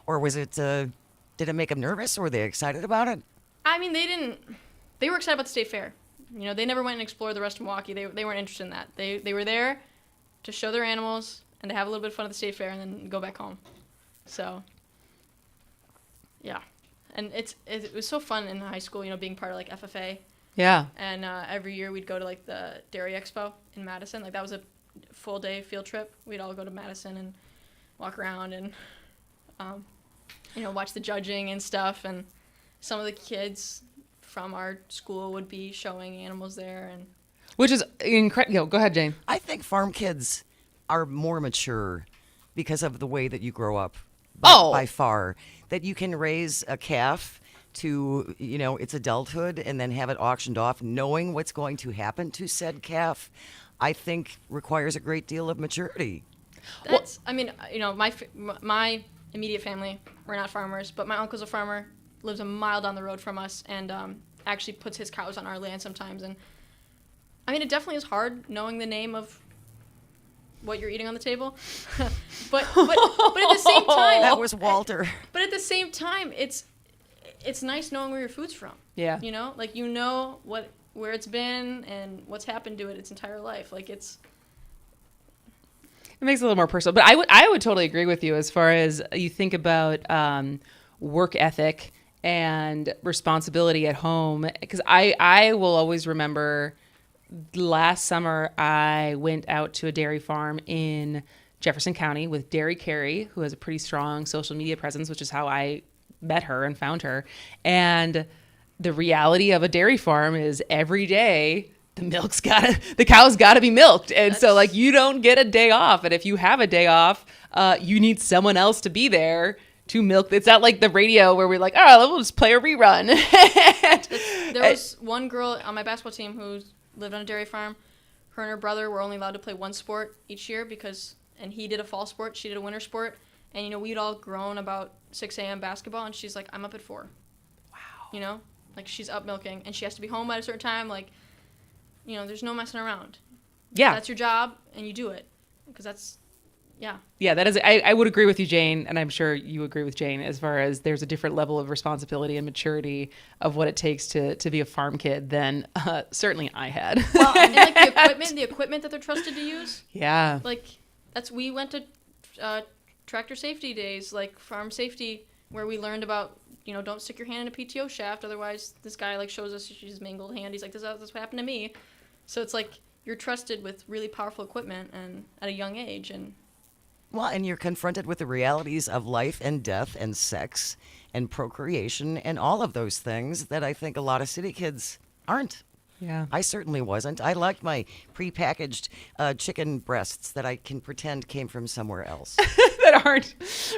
or was it did it make them nervous or were they excited about it? I mean, they were excited about the state fair. They never went and explored the rest of Milwaukee. They weren't interested in that. They were there to show their animals and to have a little bit of fun at the state fair and then go back home. So yeah. And it was so fun in high school, being part of like FFA. Yeah. And every year we'd go to like the Dairy Expo in Madison. Like that was a full day field trip. We'd all go to Madison and walk around, and watch the judging and stuff. And some of the kids from our school would be showing animals there. And Which is incredible. Go ahead, Jane. I think farm kids are more mature because of the way that you grow up by far. That you can raise a calf to, its adulthood and then have it auctioned off, knowing what's going to happen to said calf, I think requires a great deal of maturity. My immediate family, we're not farmers, but my uncle's a farmer, lives a mile down the road from us, and actually puts his cows on our land sometimes. And it definitely is hard knowing the name of what you're eating on the table, but at the same time, that was Walter. But at the same time, it's nice knowing where your food's from. Yeah. Where it's been and what's happened to it its entire life. It makes it a little more personal. But I would totally agree with you as far as you think about work ethic and responsibility at home. Because I will always remember last summer I went out to a dairy farm in Jefferson County with Dairy Carey, who has a pretty strong social media presence, which is how I met her and found her. And the reality of a dairy farm is every day the cow's gotta be milked. And so you don't get a day off. And if you have a day off, you need someone else to be there to milk. It's not like the radio where we're like, we'll just play a rerun. There was one girl on my basketball team who lived on a dairy farm. Her and her brother were only allowed to play one sport each year and he did a fall sport, she did a winter sport. And, we'd all grown about 6 a.m. basketball, and she's like, I'm up at 4. Wow. She's up milking, and she has to be home at a certain time. There's no messing around. Yeah. That's your job, and you do it. Because that's, yeah. Yeah, that is, I would agree with you, Jane, and I'm sure you agree with Jane, as far as there's a different level of responsibility and maturity of what it takes to be a farm kid than certainly I had. Well, and the equipment that they're trusted to use. Yeah. We went to tractor safety days, farm safety, where we learned about, don't stick your hand in a PTO shaft, otherwise this guy shows us his mangled hand. He's like, this is what happened to me. So it's you're trusted with really powerful equipment and at a young age. And you're confronted with the realities of life and death and sex and procreation and all of those things that I think a lot of city kids aren't. Yeah. I certainly wasn't. I liked my prepackaged chicken breasts that I can pretend came from somewhere else. That aren't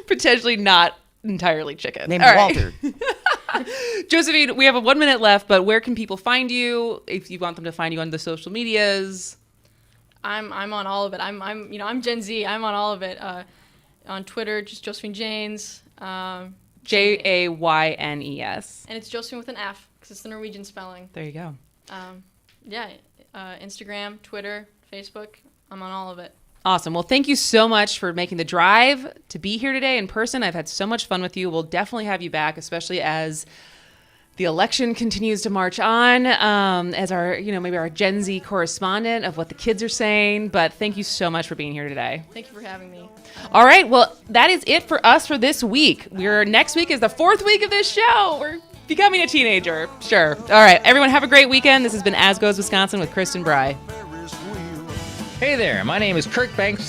potentially not entirely chicken. Named Walter. Josephine, we have a 1 minute left, but where can people find you if you want them to find you on the social medias? I'm on all of it. I'm Gen Z. I'm on all of it. On Twitter, just Josefine Jaynes. Jaynes. And it's Josephine with an F because it's the Norwegian spelling. There you go. Instagram, Twitter, Facebook. I'm on all of it. Awesome. Well, thank you so much for making the drive to be here today in person. I've had so much fun with you. We'll definitely have you back, especially as the election continues to march on, as our, maybe our Gen Z correspondent of what the kids are saying. But thank you so much for being here today. Thank you for having me. All right. Well, that is it for us for this week. Next week is the 4th week of this show. We're becoming a teenager. Sure. All right. Everyone have a great weekend. This has been As Goes Wisconsin with Kristin, Brey. Hey there, my name is Kirk Banks.